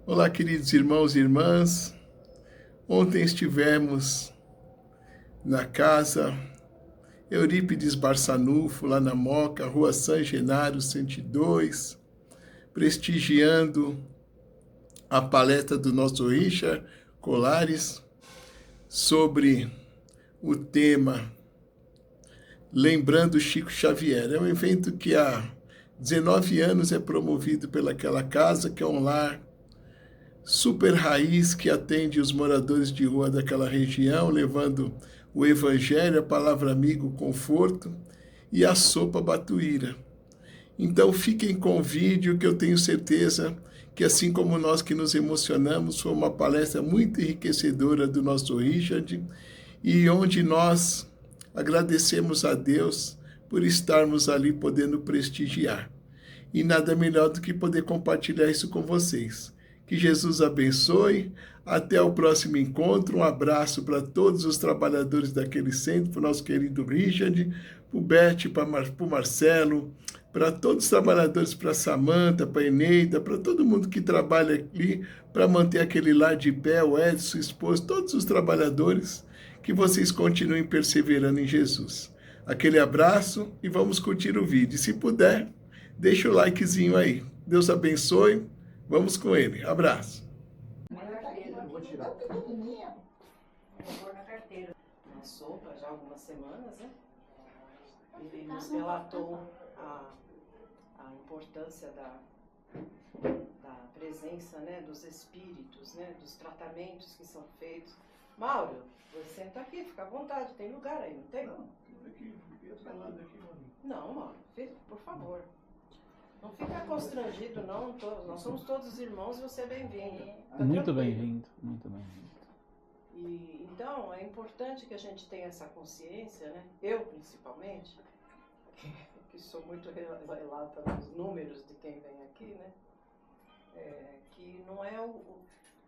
Olá, queridos irmãos e irmãs. Ontem estivemos na casa Eurípides Barçanufo, lá na Moca, Rua San Genaro 102, prestigiando a palestra do nosso Richard Colares sobre o tema Lembrando Chico Xavier. É um evento que há 19 anos é promovido pelaquela casa, que é um lar super raiz que atende os moradores de rua daquela região, levando o evangelho, a palavra amiga, o conforto e a sopa batuíra. Então fiquem com o vídeo, que eu tenho certeza que, assim como nós que nos emocionamos, foi uma palestra muito enriquecedora do nosso Richard, e onde nós agradecemos a Deus por estarmos ali podendo prestigiar. E nada melhor do que poder compartilhar isso com vocês. Que Jesus abençoe. Até o próximo encontro. Um abraço para todos os trabalhadores daquele centro, para o nosso querido Richard, para o Beth, para o Marcelo, para todos os trabalhadores, para a Samanta, para a Eneida, para todo mundo que trabalha ali para manter aquele lar de pé, o Edson, o esposo, todos os trabalhadores, que vocês continuem perseverando em Jesus. Aquele abraço e vamos curtir o vídeo. Se puder, deixa o likezinho aí. Deus abençoe. Vamos com ele. Abraço. Eu vou tirar. Vou pôr na carteira. Uma sopa já há algumas semanas, né? Ele nos relatou a importância da presença, né, dos espíritos, né, dos tratamentos que são feitos. Mauro, você senta aqui, fica à vontade, tem lugar aí, não tem? Não, aqui, eu tô falando aqui, mano. Não, Mauro, por favor. Não fica constrangido, não. Nós somos todos irmãos e você é bem-vindo. Muito bem-vindo, muito bem-vindo. E, então, é importante que a gente tenha essa consciência, né? Eu, principalmente, que sou muito relata nos números de quem vem aqui, né? Que não é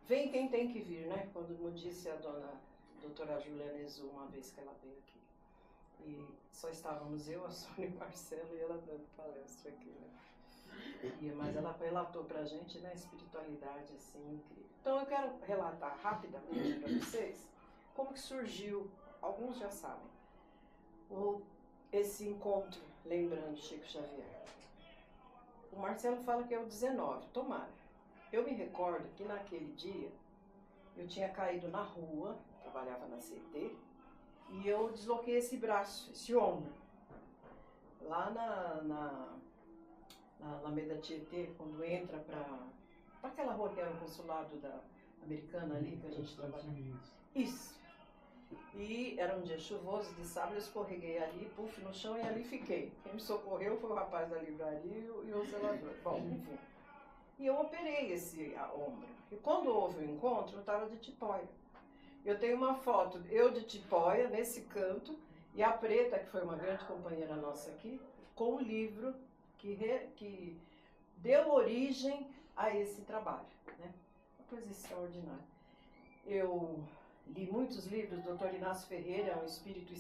vem quem tem que vir, né? Como disse a doutora Julia Nezu uma vez que ela veio aqui. E só estávamos eu, a Sônia e o Marcelo, e ela dando palestra aqui, né? Mas ela relatou pra gente, né, espiritualidade assim incrível. Então eu quero relatar rapidamente para vocês como que surgiu, alguns já sabem, esse encontro lembrando Chico Xavier. O Marcelo fala que é o 19, tomara. Eu me recordo que naquele dia eu tinha caído na rua, trabalhava na CT, e eu desloquei esse braço, esse ombro, lá na Alameda Tietê, quando entra para aquela rua que era o consulado da americana ali, que a gente trabalhava. Isso. E era um dia chuvoso, de sábado, eu escorreguei ali, puf, no chão, e ali fiquei. Quem me socorreu foi o rapaz da livraria e o zelador. Bom, enfim. E eu operei esse ombro. E quando houve o encontro, eu estava de tipóia. Eu tenho uma foto, eu de tipóia, nesse canto, e a Preta, que foi uma grande companheira nossa aqui, com o livro que deu origem a esse trabalho, né? Uma coisa extraordinária. Eu li muitos livros, o Dr. Inácio Ferreira é um espírito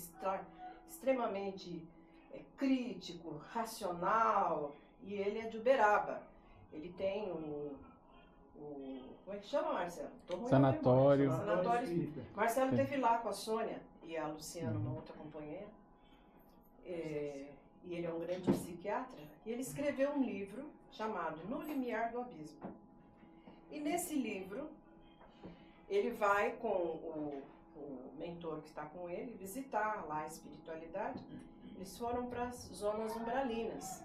extremamente crítico, racional, e ele é de Uberaba. Ele tem como é que chama, Marcelo? Sanatório. Sanatório. Marcelo esteve lá com a Sônia e a Luciana, uma outra companheira. E ele é um grande psiquiatra, e ele escreveu um livro chamado No Limiar do Abismo. E nesse livro, ele vai com o mentor que está com ele visitar lá a espiritualidade. Eles foram para as zonas umbralinas.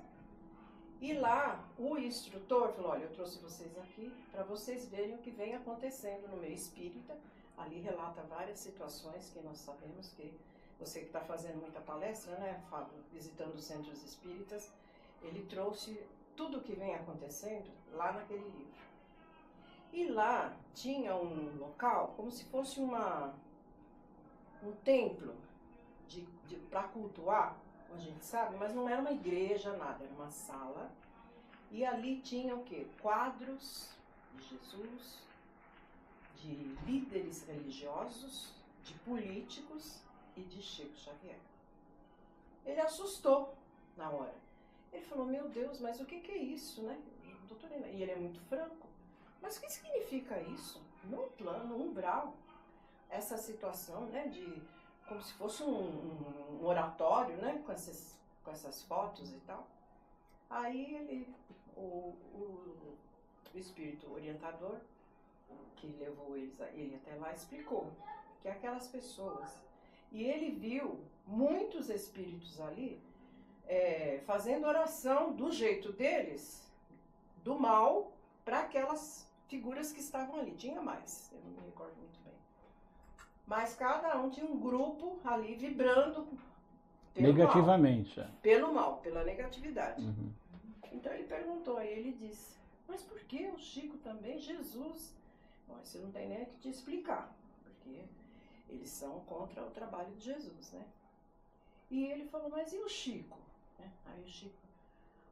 E lá, o instrutor falou, olha, eu trouxe vocês aqui para vocês verem o que vem acontecendo no meio espírita. Ali relata várias situações que nós sabemos que você que está fazendo muita palestra, né, Fábio, visitando os centros espíritas, ele trouxe tudo o que vem acontecendo lá naquele livro. E lá tinha um local, como se fosse um templo para cultuar, a gente sabe, mas não era uma igreja, nada, era uma sala. E ali tinha o quê? Quadros de Jesus, de líderes religiosos, de políticos e de Chico Xavier. Ele assustou na hora. Ele falou, meu Deus, mas o que é isso, né? Doutor, e ele é muito franco. Mas o que significa isso? No plano umbral, essa situação, né, de como se fosse um oratório, né, com essas fotos e tal. Aí o espírito orientador, que levou ele até lá, explicou que aquelas pessoas, e ele viu muitos espíritos ali fazendo oração do jeito deles, do mal, para aquelas figuras que estavam ali. Tinha mais, eu não me recordo muito bem. Mas cada um tinha um grupo ali vibrando pelo Negativamente. mal, pelo mal, pela negatividade. Uhum. Então ele perguntou, aí ele disse, mas por que o Chico também, Jesus? Bom, você não tem nem que te explicar, porque eles são contra o trabalho de Jesus, né? E ele falou, mas e o Chico? Aí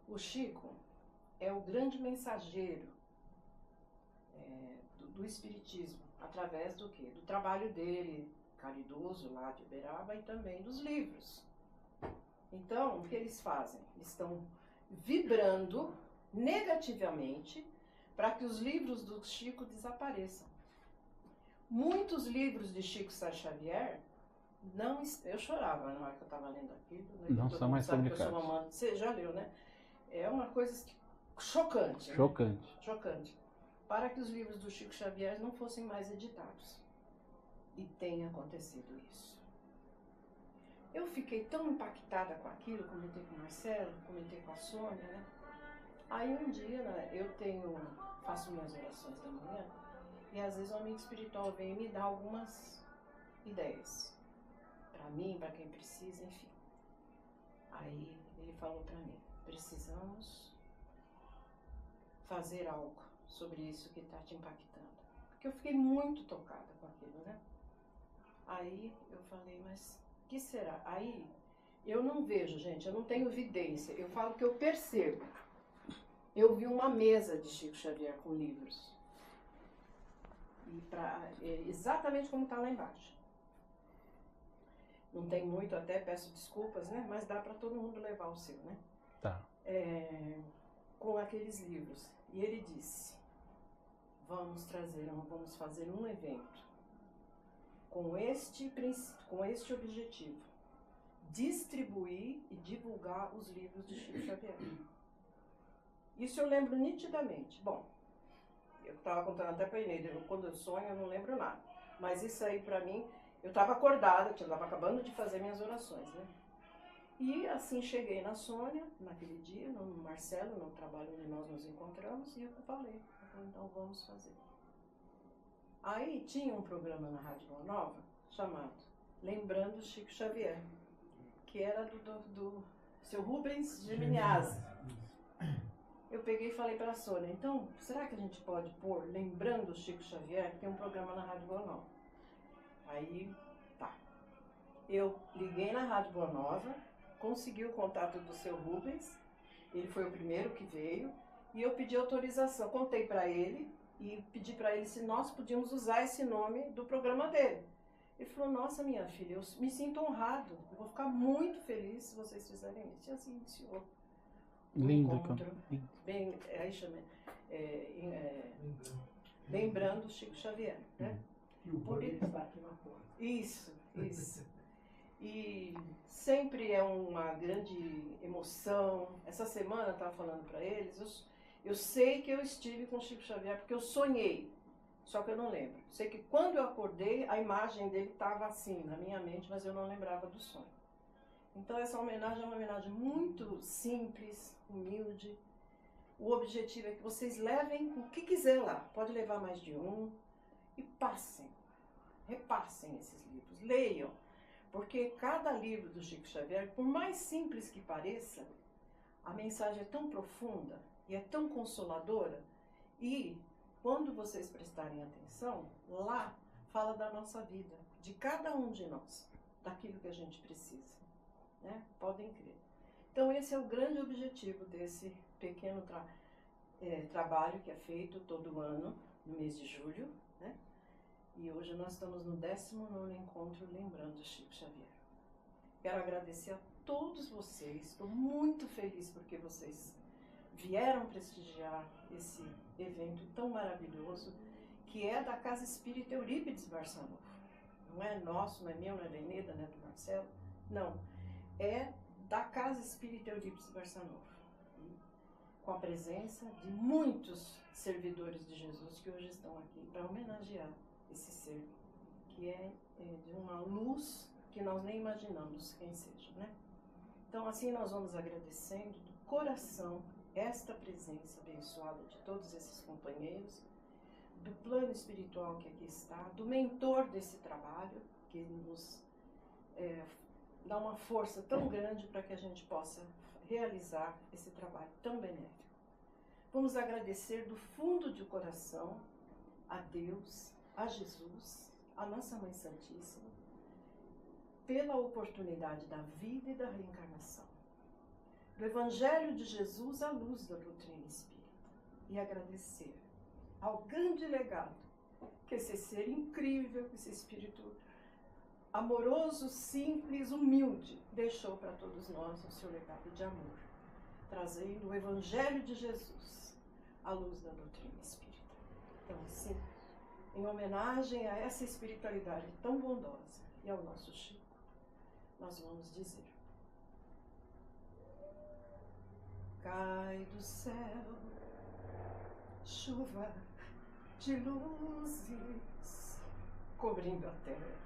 o Chico é o grande mensageiro do Espiritismo, através do quê? Do trabalho dele, caridoso, lá de Uberaba, e também dos livros. Então, o que eles fazem? Eles estão vibrando negativamente para que os livros do Chico desapareçam. Muitos livros de Chico Sá Xavier, eu chorava na hora que eu estava lendo aquilo. Né? Não são mais publicados. Você já leu, né? É uma coisa chocante. Chocante. Né? Chocante. Para que os livros do Chico Xavier não fossem mais editados. E tem acontecido isso. Eu fiquei tão impactada com aquilo, comentei com o Marcelo, comentei com a Sônia, né? Aí um dia, né, faço minhas orações da manhã, e às vezes o amigo espiritual vem me dar algumas ideias. Para mim, para quem precisa, enfim. Aí ele falou para mim, precisamos fazer algo sobre isso que está te impactando. Porque eu fiquei muito tocada com aquilo, né? Aí eu falei, mas o que será? Aí eu não vejo, gente, eu não tenho evidência, eu falo que eu percebo. Eu vi uma mesa de Chico Xavier com livros. Exatamente como está lá embaixo. Não tem muito, até peço desculpas, né? Mas dá para todo mundo levar o seu, né? Tá. Com aqueles livros. E ele disse, vamos fazer um evento com este objetivo, distribuir e divulgar os livros de Chico Xavier. Isso eu lembro nitidamente. Bom, eu estava contando até para a Inês, quando eu sonho eu não lembro nada. Mas isso aí para mim, eu estava acordada, eu estava acabando de fazer minhas orações, né? E assim cheguei na Sônia, naquele dia, no Marcelo, no trabalho onde nós nos encontramos, e eu falei, então vamos fazer. Aí tinha um programa na Rádio Boa Nova, chamado Lembrando Chico Xavier, que era do seu Rubens Geminiazzi. Eu peguei e falei para a Sônia, então, será que a gente pode pôr Lembrando Chico Xavier? Tem um programa na Rádio Boa Nova. Aí, tá. Eu liguei na Rádio Boa Nova, consegui o contato do seu Rubens, ele foi o primeiro que veio, e eu pedi autorização, contei para ele, e pedi para ele se nós podíamos usar esse nome do programa dele. Ele falou, nossa minha filha, eu me sinto honrado, eu vou ficar muito feliz se vocês fizerem isso. E assim iniciou. Lindo. Bem, aí chama, Lembrando Chico Xavier, né? E o poder está aqui na porta. Isso. E sempre é uma grande emoção. Essa semana eu estava falando para eles, eu sei que eu estive com Chico Xavier porque eu sonhei, só que eu não lembro. Sei que quando eu acordei, a imagem dele estava assim na minha mente, mas eu não lembrava do sonho. Então essa homenagem é uma homenagem muito simples, humilde. O objetivo é que vocês levem o que quiser lá. Pode levar mais de um e repassem esses livros, leiam. Porque cada livro do Chico Xavier, por mais simples que pareça, a mensagem é tão profunda e é tão consoladora. E quando vocês prestarem atenção, lá fala da nossa vida, de cada um de nós, daquilo que a gente precisa. Né? Podem crer. Então esse é o grande objetivo desse pequeno trabalho que é feito todo ano, no mês de julho, né? E hoje nós estamos no 19º encontro Lembrando Chico Xavier. Quero agradecer a todos vocês, estou muito feliz porque vocês vieram prestigiar esse evento tão maravilhoso, que é da Casa Espírita Eurípides Barçanufo. Não é nosso, não é meu, não é da Eneda, não é do Marcelo, não. É da Casa Espírita Eurípides Barçanufo, com a presença de muitos servidores de Jesus que hoje estão aqui para homenagear esse ser, que é de uma luz que nós nem imaginamos quem seja, né? Então, assim nós vamos agradecendo do coração esta presença abençoada de todos esses companheiros, do plano espiritual que aqui está, do mentor desse trabalho, que nos dá uma força tão grande para que a gente possa realizar esse trabalho tão benéfico. Vamos agradecer do fundo do coração a Deus, a Jesus, a nossa Mãe Santíssima, pela oportunidade da vida e da reencarnação, do Evangelho de Jesus à luz da doutrina espírita, e agradecer ao grande legado que esse ser incrível, esse espírito amoroso, simples, humilde, deixou para todos nós o seu legado de amor, trazendo o Evangelho de Jesus à luz da doutrina espírita. Então, assim, em homenagem a essa espiritualidade tão bondosa e ao nosso Chico, nós vamos dizer: cai do céu chuva de luzes, cobrindo a terra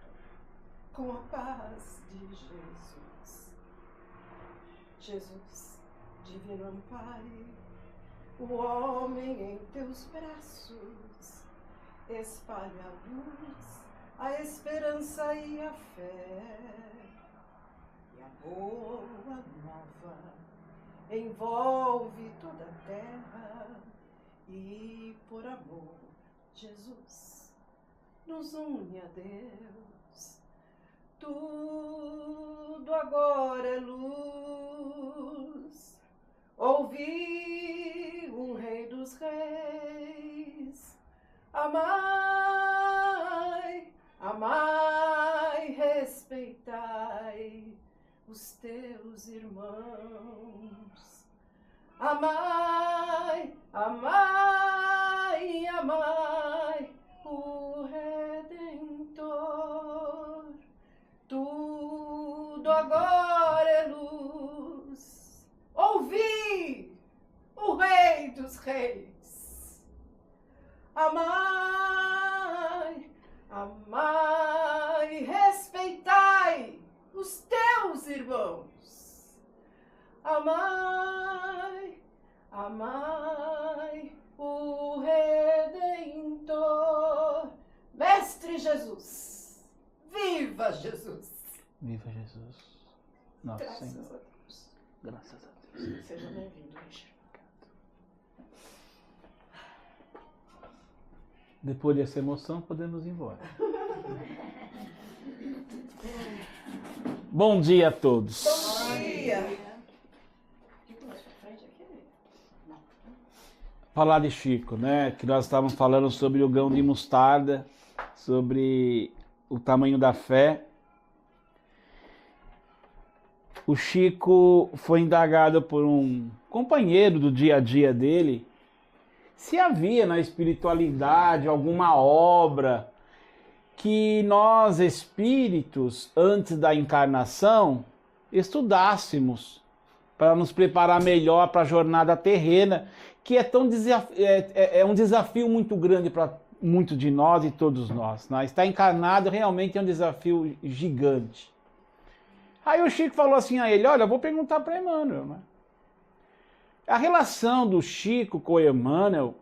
com a paz de Jesus. Jesus, divino ampare o homem em teus braços, espalha a luz, a esperança e a fé, e a boa nova envolve toda a terra, e por amor, Jesus nos une a Deus. Tudo agora é luz, ouvi um Rei dos Reis, amai, amai, respeitai os teus irmãos. Amai, amai, amai o Redentor. Tudo agora é luz. Ouvi o Rei dos Reis. Amai, amai, respeitai os teus irmãos. Amai, amai o Redentor. Mestre Jesus, viva Jesus! Viva Jesus! Nosso Graças Senhor. a Deus. Graças a Deus. Seja bem-vindo, Richard. Depois dessa emoção, podemos ir embora. Bom dia a todos. Bom dia! Falar de Chico, né? Que nós estávamos falando sobre o grão de mostarda, sobre o tamanho da fé. O Chico foi indagado por um companheiro do dia a dia dele se havia na espiritualidade alguma obra que nós espíritos, antes da encarnação, estudássemos para nos preparar melhor para a jornada terrena, que é um desafio muito grande para muitos de nós e todos nós. Né? Estar encarnado realmente é um desafio gigante. Aí o Chico falou assim a ele: olha, eu vou perguntar para Emmanuel. Né? A relação do Chico com o Emmanuel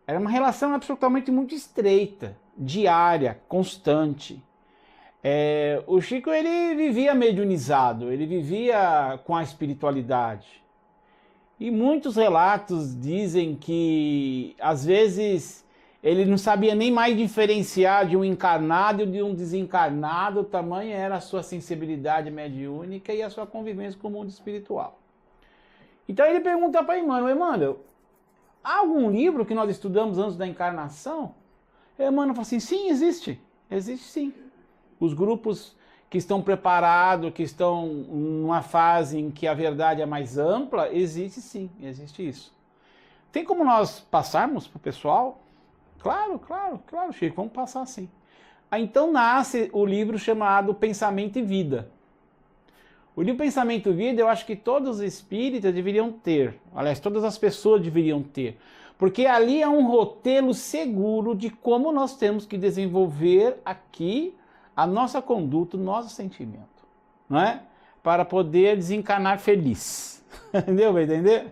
era uma relação absolutamente muito estreita, diária, constante. O Chico, ele vivia mediunizado, ele vivia com a espiritualidade. E muitos relatos dizem que, às vezes, ele não sabia nem mais diferenciar de um encarnado e de um desencarnado, tamanha era a sua sensibilidade mediúnica e a sua convivência com o mundo espiritual. Então ele pergunta para Emmanuel: Emmanuel, há algum livro que nós estudamos antes da encarnação? Emmanuel fala assim: sim, existe sim. Os grupos que estão preparados, que estão numa fase em que a verdade é mais ampla, existe sim, existe isso. Tem como nós passarmos para o pessoal? Claro, Chico, vamos passar sim. Aí então nasce o livro chamado Pensamento e Vida. O livro Pensamento e Vida eu acho que todos os espíritas deveriam ter. Aliás, todas as pessoas deveriam ter. Porque ali é um roteiro seguro de como nós temos que desenvolver aqui a nossa conduta, o nosso sentimento. Não é? Para poder desencarnar feliz. Entendeu? Vai entender?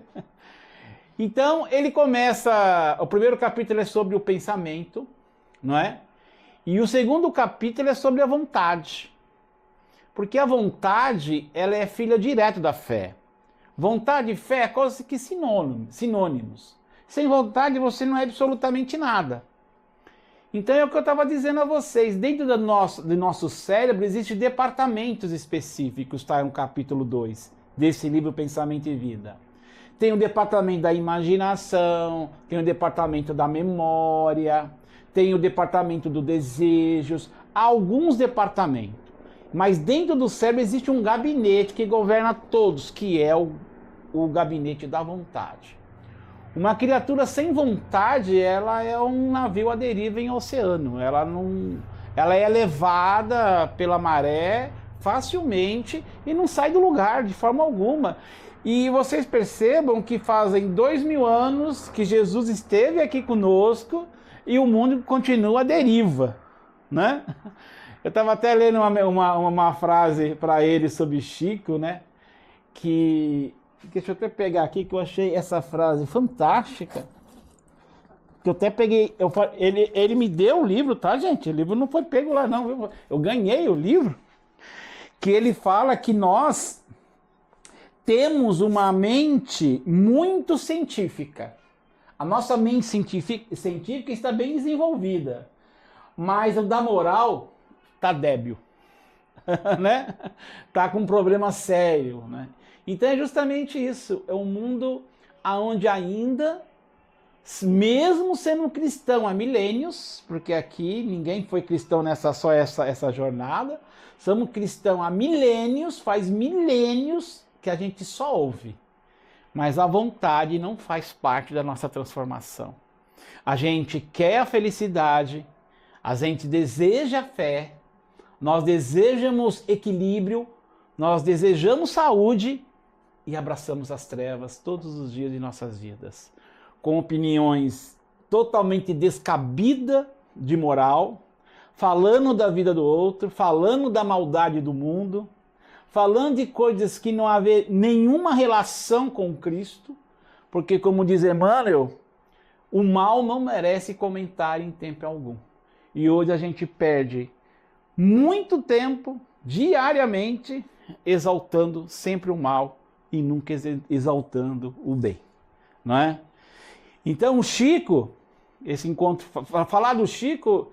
Então, ele começa... O primeiro capítulo é sobre o pensamento, não é? E o segundo capítulo é sobre a vontade. Porque a vontade, ela é filha direta da fé. Vontade e fé é coisa que sinônimos. Sem vontade você não é absolutamente nada. Então é o que eu estava dizendo a vocês. Dentro do nosso cérebro existem departamentos específicos, tá? No capítulo 2 desse livro Pensamento e Vida. Tem o departamento da imaginação, tem o departamento da memória, tem o departamento dos desejos, há alguns departamentos. Mas dentro do cérebro existe um gabinete que governa todos, que é o gabinete da vontade. Uma criatura sem vontade, ela é um navio à deriva em oceano. Ela é levada pela maré facilmente e não sai do lugar de forma alguma. E vocês percebam que fazem 2000 anos que Jesus esteve aqui conosco e o mundo continua à deriva, né? Eu estava até lendo uma frase para ele sobre Chico, né? Deixa eu até pegar aqui, que eu achei essa frase fantástica. Que eu até peguei. Ele me deu o livro, tá, gente? O livro não foi pego lá, não. Eu ganhei o livro. Que ele fala que nós temos uma mente muito científica. A nossa mente científica está bem desenvolvida. Mas o da moral está débil. Né? Tá com um problema sério, né? Então é justamente isso, é um mundo onde ainda, mesmo sendo cristão há milênios, porque aqui ninguém foi cristão nessa jornada, somos cristãos há milênios, faz milênios que a gente só ouve, mas a vontade não faz parte da nossa transformação. A gente quer a felicidade, a gente deseja a fé, nós desejamos equilíbrio, nós desejamos saúde e abraçamos as trevas todos os dias de nossas vidas, com opiniões totalmente descabidas de moral, falando da vida do outro, falando da maldade do mundo, falando de coisas que não havem nenhuma relação com Cristo, porque, como diz Emmanuel, o mal não merece comentário em tempo algum. E hoje a gente perde muito tempo, diariamente, exaltando sempre o mal e nunca exaltando o bem, não é? Então o Chico, esse encontro, falar do Chico,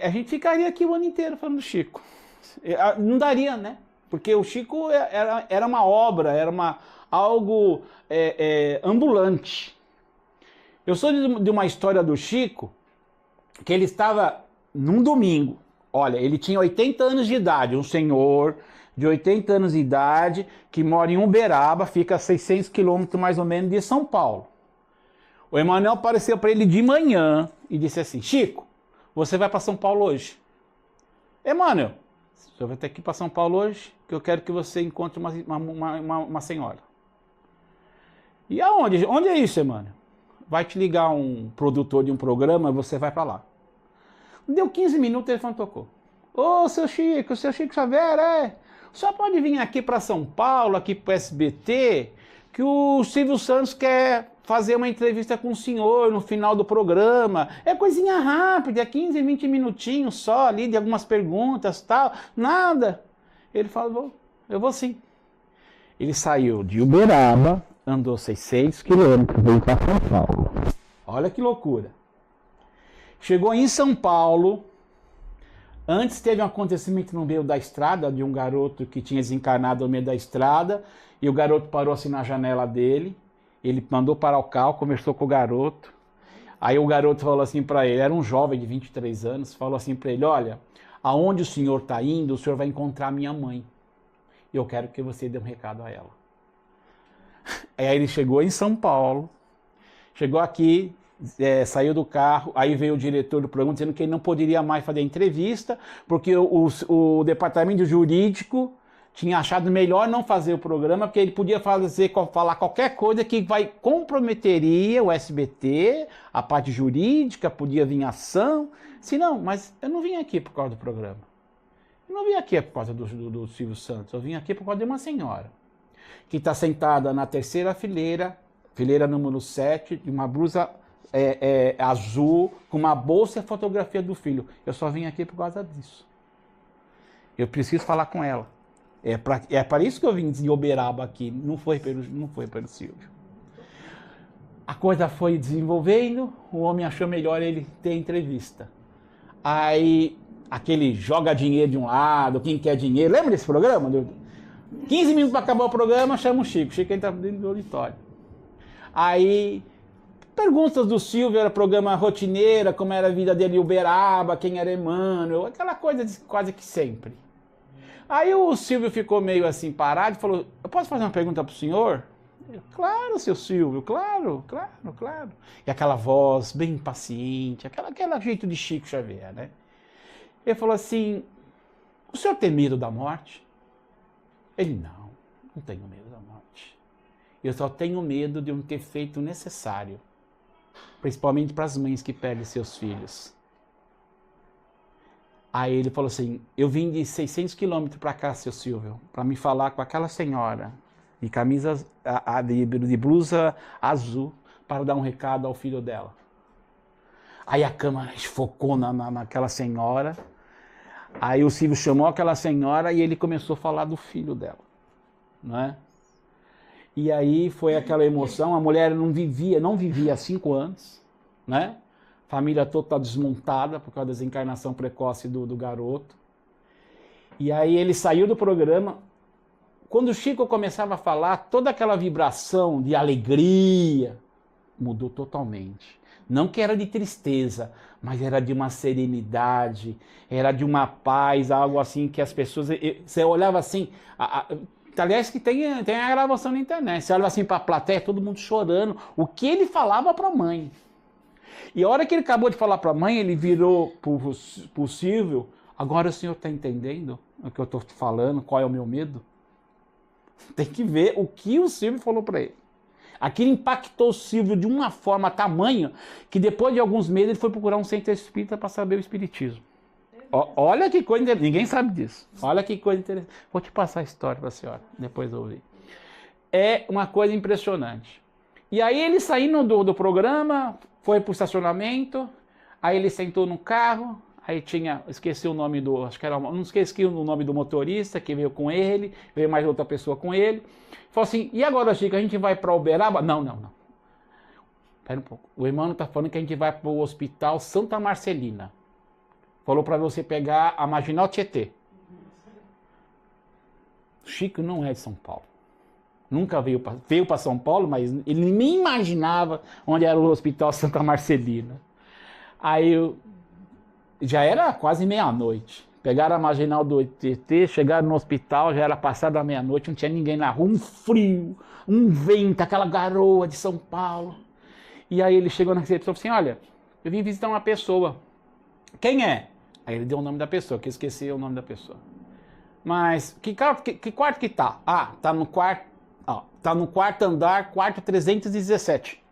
a gente ficaria aqui o ano inteiro falando do Chico. Não daria, né? Porque o Chico era uma obra, era algo ambulante. Eu sou de uma história do Chico, que ele estava num domingo. Olha, ele tinha 80 anos de idade, um senhor de 80 anos de idade, que mora em Uberaba, fica a 600 quilômetros mais ou menos de São Paulo. O Emmanuel apareceu para ele de manhã e disse assim: Chico, você vai para São Paulo hoje? Emmanuel, você vai ter que ir para São Paulo hoje, que eu quero que você encontre uma senhora. E aonde? Onde é isso, Emmanuel? Vai te ligar um produtor de um programa e você vai para lá. Deu 15 minutos, o telefone tocou. Ô, seu Chico Xavier, o senhor pode vir aqui para São Paulo, aqui para o SBT, que o Silvio Santos quer fazer uma entrevista com o senhor no final do programa. É coisinha rápida, é 15, 20 minutinhos só ali, de algumas perguntas e tal. Nada. Ele falou, eu vou sim. Ele saiu de Uberaba, andou 600 quilômetros, veio para São Paulo. Olha que loucura. Chegou em São Paulo. Antes teve um acontecimento no meio da estrada, de um garoto que tinha desencarnado no meio da estrada, e o garoto parou assim na janela dele, ele mandou parar o carro, conversou com o garoto, aí o garoto falou assim para ele, era um jovem de 23 anos, falou assim para ele, olha, aonde o senhor está indo, o senhor vai encontrar minha mãe, e eu quero que você dê um recado a ela. Aí ele chegou em São Paulo, Chegou aqui, saiu do carro, aí veio o diretor do programa dizendo que ele não poderia mais fazer entrevista, porque o departamento jurídico tinha achado melhor não fazer o programa, porque ele podia falar qualquer coisa que comprometeria o SBT, a parte jurídica, podia vir ação. Se não, mas eu não vim aqui por causa do programa. Eu não vim aqui por causa do Silvio Santos, eu vim aqui por causa de uma senhora que está sentada na terceira fileira, fileira número 7, de uma blusa azul, com uma bolsa e a fotografia do filho. Eu só vim aqui por causa disso. Eu preciso falar com ela. É para isso que eu vim de Uberaba aqui, não foi pelo Silvio. A coisa foi desenvolvendo, o homem achou melhor ele ter entrevista. Aí, aquele joga dinheiro de um lado, quem quer dinheiro, lembra desse programa? 15 minutos para acabar o programa, chama o Chico entra dentro do auditório. Aí, perguntas do Silvio, era programa rotineira, como era a vida dele em Uberaba, quem era Emmanuel, aquela coisa de quase que sempre. Aí o Silvio ficou meio assim parado e falou, eu posso fazer uma pergunta para o senhor? Eu, claro, seu Silvio, claro. E aquela voz bem paciente, aquele jeito de Chico Xavier, né? Ele falou assim, o senhor tem medo da morte? Ele, não tenho medo da morte. Eu só tenho medo de não ter feito o necessário, principalmente para as mães que perdem seus filhos. Aí ele falou assim, eu vim de 600 quilômetros para cá, seu Silvio, para me falar com aquela senhora de camisa, de blusa azul, para dar um recado ao filho dela. Aí a câmera focou naquela senhora, aí o Silvio chamou aquela senhora e ele começou a falar do filho dela, não é? E aí foi aquela emoção, a mulher não vivia há 5 anos, né? Família toda está desmontada por causa da desencarnação precoce do garoto. E aí ele saiu do programa. Quando o Chico começava a falar, toda aquela vibração de alegria mudou totalmente. Não que era de tristeza, mas era de uma serenidade, era de uma paz, algo assim que as pessoas... Você olhava assim... Aliás, que tem a gravação na internet. Você olhava assim para a plateia, todo mundo chorando. O que ele falava para a mãe. E a hora que ele acabou de falar para a mãe, ele virou para o Silvio, agora o senhor está entendendo o que eu estou falando, qual é o meu medo? Tem que ver o que o Silvio falou para ele. Aquilo impactou o Silvio de uma forma tamanha que depois de alguns meses ele foi procurar um centro espírita para saber o espiritismo. Olha que coisa interessante, ninguém sabe disso. Olha que coisa interessante. Vou te passar a história para a senhora, depois eu ouvir. É uma coisa impressionante. E aí ele saindo do programa... Foi para o estacionamento, aí ele sentou no carro, aí esqueci o nome não esqueci o nome do motorista que veio com ele, veio mais outra pessoa com ele. Falou assim, e agora, Chico, a gente vai para Uberaba? Não. Espera um pouco. O Emmanuel está falando que a gente vai para o Hospital Santa Marcelina. Falou para você pegar a Marginal Tietê. Chico não é de São Paulo. Nunca veio para São Paulo, mas ele nem imaginava onde era o Hospital Santa Marcelina. Aí já era quase meia-noite. Pegaram a marginal do TT, chegaram no hospital, já era passada a meia-noite, não tinha ninguém na rua, um frio, um vento, aquela garoa de São Paulo. E aí ele chegou na recepção e falou assim, olha, eu vim visitar uma pessoa. Quem é? Aí ele deu o nome da pessoa, que eu esqueci o nome da pessoa. Mas que quarto que tá? Ah, tá no quarto. Está no quarto andar, quarto 317.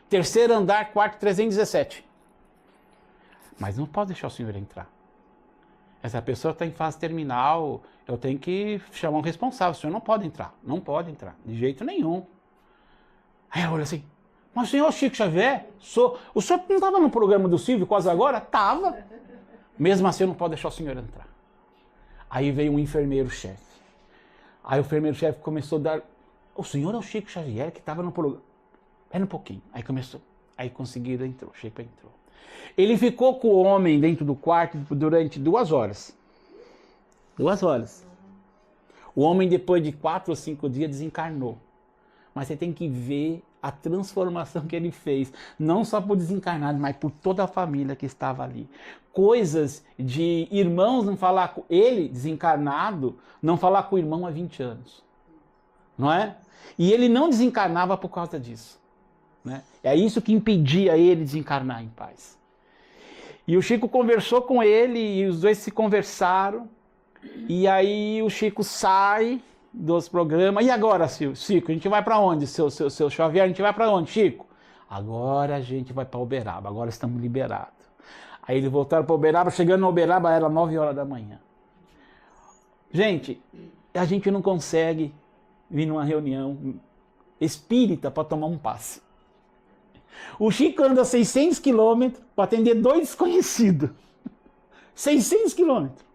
Terceiro andar, quarto 317. Mas não posso deixar o senhor entrar. Essa pessoa está em fase terminal, eu tenho que chamar um responsável. O senhor não pode entrar. Não pode entrar, de jeito nenhum. Aí eu olho assim, mas o senhor Chico Xavier, o senhor não estava no programa do Silvio quase agora? Estava. Mesmo assim eu não posso deixar o senhor entrar. Aí veio um enfermeiro-chefe. Aí o enfermeiro-chefe começou a dar... O senhor é o Chico Xavier que estava no programa. Espera um pouquinho. Aí começou. Aí conseguiram, entrou. O Chico entrou. Ele ficou com o homem dentro do quarto durante 2 horas. 2 horas. O homem, depois de 4 ou 5 dias, desencarnou. Mas você tem que ver a transformação que ele fez. Não só por desencarnado, mas por toda a família que estava ali. Coisas de irmãos não falar com ele, desencarnado, não falar com o irmão há 20 anos. Não é? E ele não desencarnava por causa disso. né? É isso que impedia ele de desencarnar em paz. E o Chico conversou com ele e os dois se conversaram. E aí o Chico sai dos programas. E agora, Chico, a gente vai para onde, seu Xavier? A gente vai para onde, Chico? Agora a gente vai para Uberaba, agora estamos liberados. Aí eles voltaram para Uberaba, chegando na Uberaba era 9 horas da manhã. Gente, a gente não consegue vir numa reunião espírita para tomar um passe. O Chico anda 600 quilômetros para atender 2 desconhecidos. 600 quilômetros.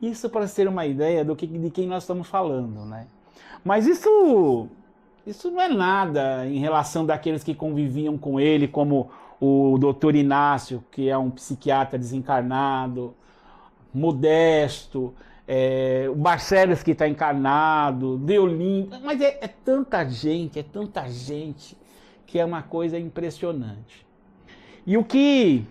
Isso para ter uma ideia de quem nós estamos falando, né? Mas isso não é nada em relação daqueles que conviviam com ele, como o doutor Inácio, que é um psiquiatra desencarnado, Modesto, o Barcelos, que está encarnado, Deolim, mas é tanta gente, que é uma coisa impressionante. E o que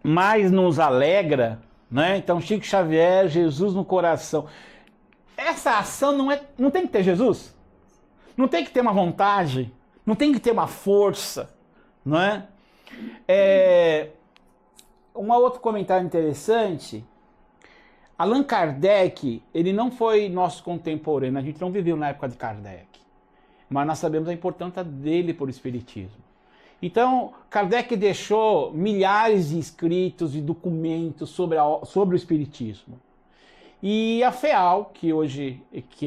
mais nos alegra, né? Então, Chico Xavier, Jesus no coração. Essa ação não tem que ter Jesus? Não tem que ter uma vontade? Não tem que ter uma força? Não é? Um outro comentário interessante. Allan Kardec, ele não foi nosso contemporâneo, a gente não viveu na época de Kardec, mas nós sabemos a importância dele para o Espiritismo. Então, Kardec deixou milhares de escritos e documentos sobre o Espiritismo. E a FEAL, que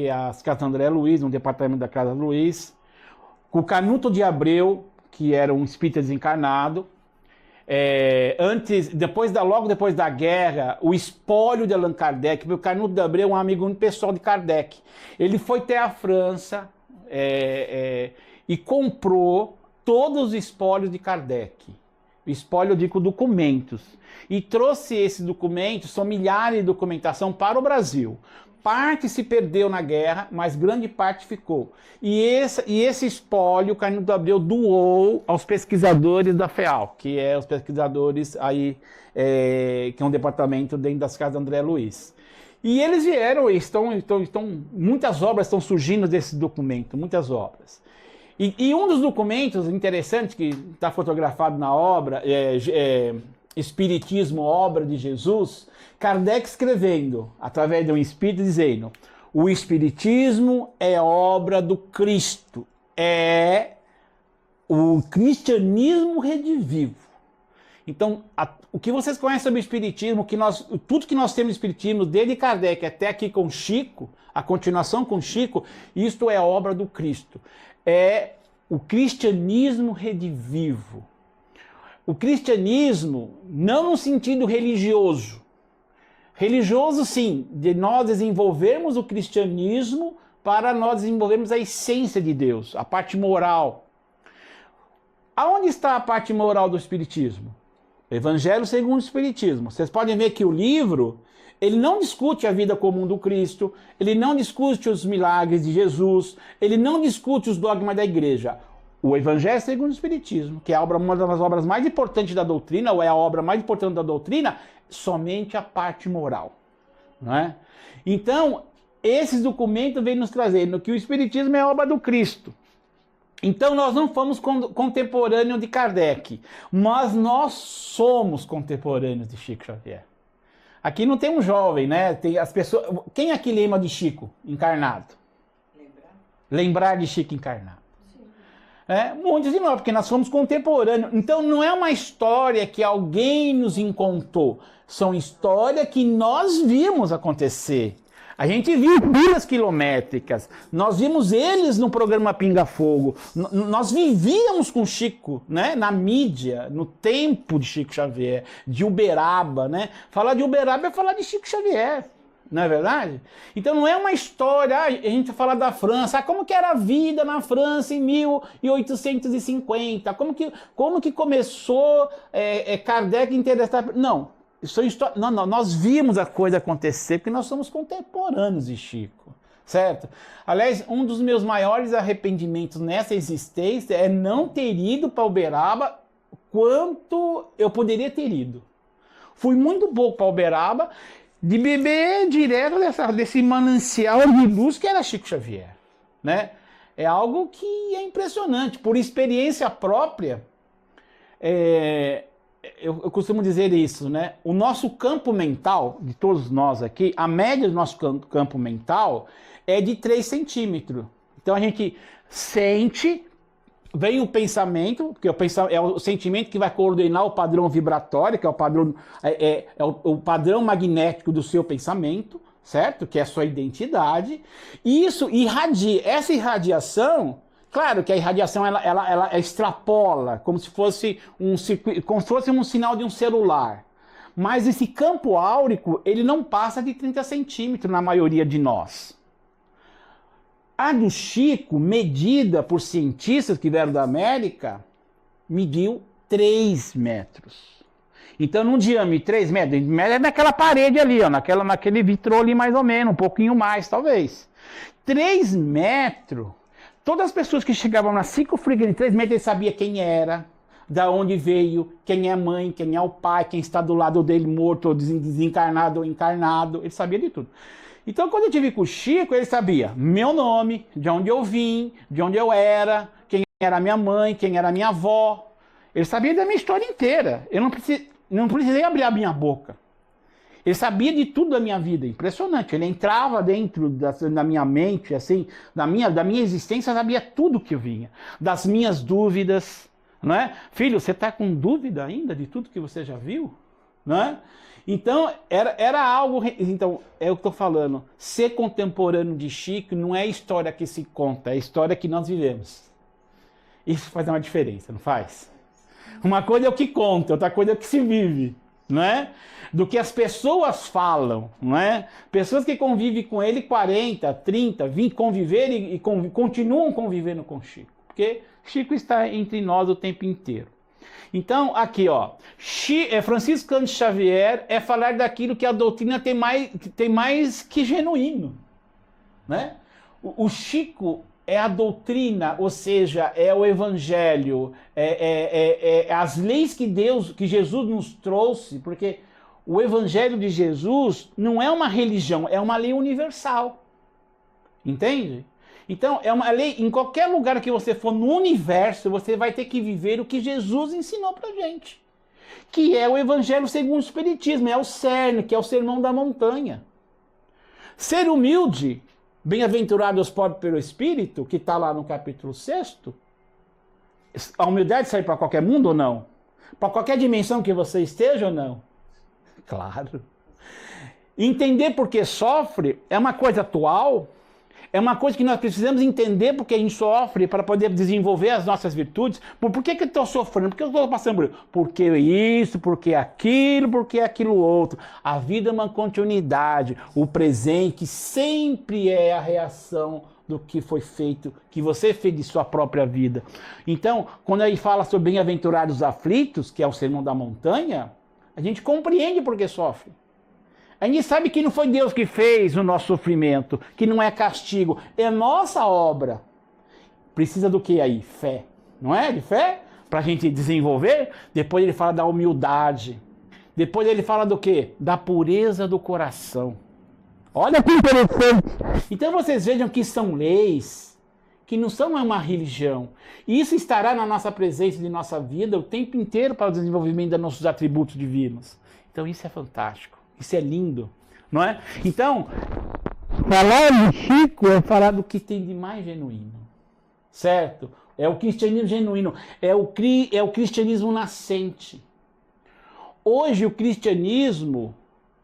é a Casa André Luiz, um departamento da Casa Luiz, o Canuto de Abreu, que era um espírita desencarnado, logo depois da guerra, o espólio de Allan Kardec, porque o Canuto de Abreu é um amigo muito pessoal de Kardec. Ele foi até a França e comprou todos os espólios de Kardec. O espólio, eu digo, documentos. E trouxe esses documentos, são milhares de documentação para o Brasil. Parte se perdeu na guerra, mas grande parte ficou. E esse espólio, o Canuto de Abreu doou aos pesquisadores da FEAL, que é os pesquisadores aí, que é um departamento dentro das Casas André Luiz. E eles vieram, muitas obras estão surgindo desse documento, muitas obras. E um dos documentos interessantes que está fotografado na obra, Espiritismo, Obra de Jesus, Kardec escrevendo, através de um espírito, dizendo: o Espiritismo é obra do Cristo, é o cristianismo redivivo. Então, o que vocês conhecem sobre o Espiritismo, tudo que nós temos no Espiritismo, desde Kardec até aqui com Chico, a continuação com Chico, isto é obra do Cristo. É o cristianismo redivivo. O cristianismo, não no sentido religioso. Religioso, sim, de nós desenvolvermos o cristianismo para nós desenvolvermos a essência de Deus, a parte moral. Aonde está a parte moral do Espiritismo? Evangelho segundo o Espiritismo. Vocês podem ver que o livro, ele não discute a vida comum do Cristo, ele não discute os milagres de Jesus, ele não discute os dogmas da igreja. O Evangelho segundo o Espiritismo, que é uma das obras mais importantes da doutrina, ou é a obra mais importante da doutrina, somente a parte moral. Não é? Então, esses documentos vêm nos trazendo que o Espiritismo é obra do Cristo. Então, nós não fomos contemporâneos de Kardec, mas nós somos contemporâneos de Chico Xavier. Aqui não tem um jovem, né? Tem as pessoas. Quem aqui lembra de Chico encarnado? Lembrar de Chico encarnado. Muitos de nós, porque nós somos contemporâneos. Então não é uma história que alguém nos contou, são histórias que nós vimos acontecer. A gente viu filas quilométricas, nós vimos eles no programa Pinga Fogo, nós vivíamos com Chico, né, na mídia, no tempo de Chico Xavier, de Uberaba, né? Falar de Uberaba é falar de Chico Xavier. Não é verdade? Então não é uma história, a gente fala da França, como que era a vida na França em 1850, como que começou Kardec interessar... Não, isso é história, não, nós vimos a coisa acontecer porque nós somos contemporâneos de Chico, certo? Aliás, um dos meus maiores arrependimentos nessa existência é não ter ido para Uberaba quanto eu poderia ter ido. Fui muito pouco para Uberaba, de beber direto desse manancial de luz que era Chico Xavier, né? É algo que é impressionante. Por experiência própria, eu costumo dizer isso, né? O nosso campo mental, de todos nós aqui, a média do nosso campo mental é de 3 centímetros. Então a gente sente, vem o pensamento, que é o sentimento que vai coordenar o padrão vibratório, que é o padrão, o padrão magnético do seu pensamento, certo? Que é a sua identidade. E isso irradia. Essa irradiação, claro que a irradiação ela extrapola, como se fosse um sinal de um celular. Mas esse campo áurico, ele não passa de 30 centímetros na maioria de nós. A do Chico, medida por cientistas que vieram da América, mediu 3 metros. Então, num diâmetro de 3 metros, é naquela parede ali, ó, naquele vitrô ali mais ou menos, um pouquinho mais, talvez. 3 metros. Todas as pessoas que chegavam na circunferência de 3 metros, ele sabia quem era, da onde veio, quem é a mãe, quem é o pai, quem está do lado dele morto, ou desencarnado ou encarnado, ele sabia de tudo. Então, quando eu tive com o Chico, ele sabia meu nome, de onde eu vim, de onde eu era, quem era minha mãe, quem era minha avó. Ele sabia da minha história inteira. Eu não precisei abrir a minha boca. Ele sabia de tudo da minha vida. Impressionante. Ele entrava dentro da minha mente, assim, da minha existência, sabia tudo que vinha. Das minhas dúvidas, não é? Filho, você está com dúvida ainda de tudo que você já viu? Não é? Então, era algo... Então, é o que eu estou falando. Ser contemporâneo de Chico não é história que se conta, é história que nós vivemos. Isso faz uma diferença, não faz? Uma coisa é o que conta, outra coisa é o que se vive, não é? Do que as pessoas falam, não é? Pessoas que convivem com ele 40, 30, 20, conviverem e continuam convivendo com Chico. Porque Chico está entre nós o tempo inteiro. Então, aqui, ó, Francisco Cândido Xavier é falar daquilo que a doutrina tem mais que genuíno, né? O Chico é a doutrina, ou seja, é o evangelho, as leis que Jesus nos trouxe, porque o evangelho de Jesus não é uma religião, é uma lei universal, entende? Então, é uma lei, em qualquer lugar que você for no universo, você vai ter que viver o que Jesus ensinou pra gente. Que é o Evangelho segundo o Espiritismo, é o cerne, que é o sermão da montanha. Ser humilde, bem-aventurado os pobres pelo Espírito, que está lá no capítulo 6º, a humildade sai para qualquer mundo ou não? Para qualquer dimensão que você esteja ou não? Claro. Entender por que sofre é uma coisa atual. É uma coisa que nós precisamos entender porque a gente sofre para poder desenvolver as nossas virtudes. Por que eu estou sofrendo? Por que eu estou passando por isso? Porque isso, porque aquilo outro. A vida é uma continuidade. O presente sempre é a reação do que foi feito, que você fez de sua própria vida. Então, quando a gente fala sobre bem-aventurados aflitos, que é o sermão da montanha, a gente compreende por que sofre. A gente sabe que não foi Deus que fez o nosso sofrimento, que não é castigo, é nossa obra. Precisa do que aí? Fé. Não é? De fé? Para a gente desenvolver. Depois ele fala da humildade. Depois ele fala do quê? Da pureza do coração. Olha que interessante. Então vocês vejam que são leis, que não são uma religião. E isso estará na nossa presença de nossa vida o tempo inteiro para o desenvolvimento dos nossos atributos divinos. Então isso é fantástico. Isso é lindo, não é? Então, falar de Chico é falar do que tem de mais genuíno, certo? É o cristianismo genuíno, é o cristianismo nascente. Hoje o cristianismo,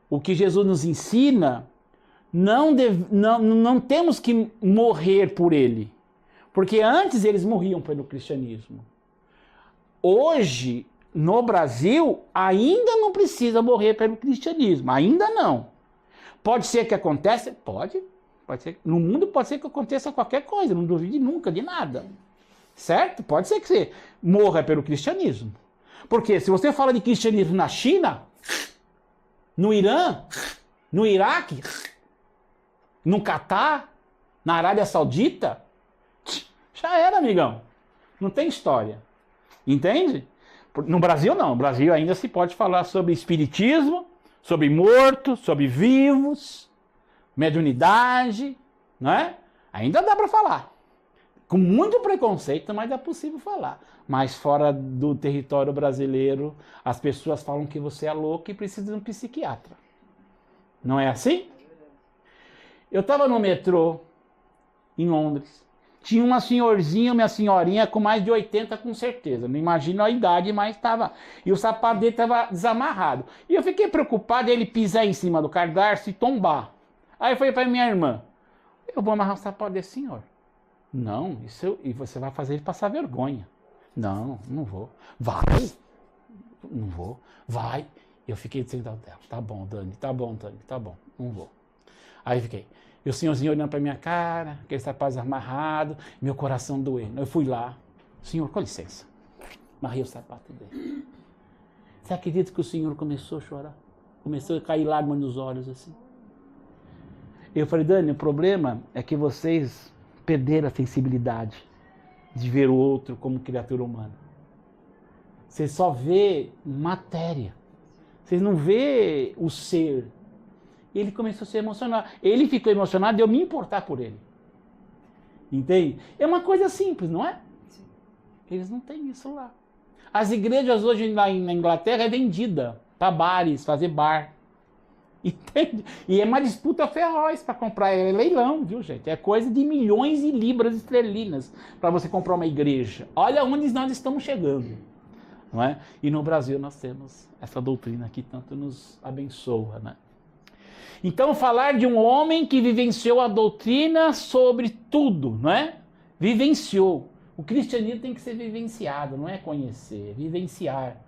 o que Jesus nos ensina, não temos que morrer por ele, porque antes eles morriam pelo cristianismo. Hoje, no Brasil, ainda não precisa morrer pelo cristianismo. Ainda não. Pode ser que aconteça? Pode. Ser. No mundo pode ser que aconteça qualquer coisa. Não duvide nunca de nada. Certo? Pode ser que você morra pelo cristianismo. Porque se você fala de cristianismo na China, no Irã, no Iraque, no Catar, na Arábia Saudita, já era, amigão. Não tem história. Entende? No Brasil não, no Brasil ainda se pode falar sobre espiritismo, sobre mortos, sobre vivos, mediunidade, não é? Ainda dá para falar. Com muito preconceito, mas é possível falar. Mas fora do território brasileiro, as pessoas falam que você é louco e precisa de um psiquiatra. Não é assim? Eu estava no metrô, em Londres. Tinha uma senhorzinha, minha senhorinha, com mais de 80 com certeza. Não imagino a idade, mas estava. E o sapato dele estava desamarrado. E eu fiquei preocupado ele pisar em cima do cadarço e tombar. Aí eu falei para minha irmã, eu vou amarrar o sapato desse senhor. Não, e você vai fazer ele passar vergonha. Não, não vou. Vai. Não vou. Vai. Eu fiquei sentado dela. Tá bom, Dani, tá bom, não vou. Aí fiquei. E o senhorzinho olhando pra minha cara, aquele sapato amarrado, meu coração doendo. Eu fui lá. Senhor, com licença. Amarrei o sapato dele. Você acredita que o senhor começou a chorar? Começou a cair lágrimas nos olhos assim. Eu falei, Dani, o problema é que vocês perderam a sensibilidade de ver o outro como criatura humana. Você só vê matéria. Vocês não vê o ser. Ele começou a se emocionar. Ele ficou emocionado de eu me importar por ele. Entende? É uma coisa simples, não é? Eles não têm isso lá. As igrejas hoje na Inglaterra é vendida para bares, fazer bar. Entende? E é uma disputa feroz para comprar. É leilão, viu, gente? É coisa de milhões de libras esterlinas para você comprar uma igreja. Olha onde nós estamos chegando. Não é? E no Brasil nós temos essa doutrina que tanto nos abençoa, né? Então, falar de um homem que vivenciou a doutrina sobre tudo, não é? Vivenciou. O cristianismo tem que ser vivenciado, não é conhecer, é vivenciar.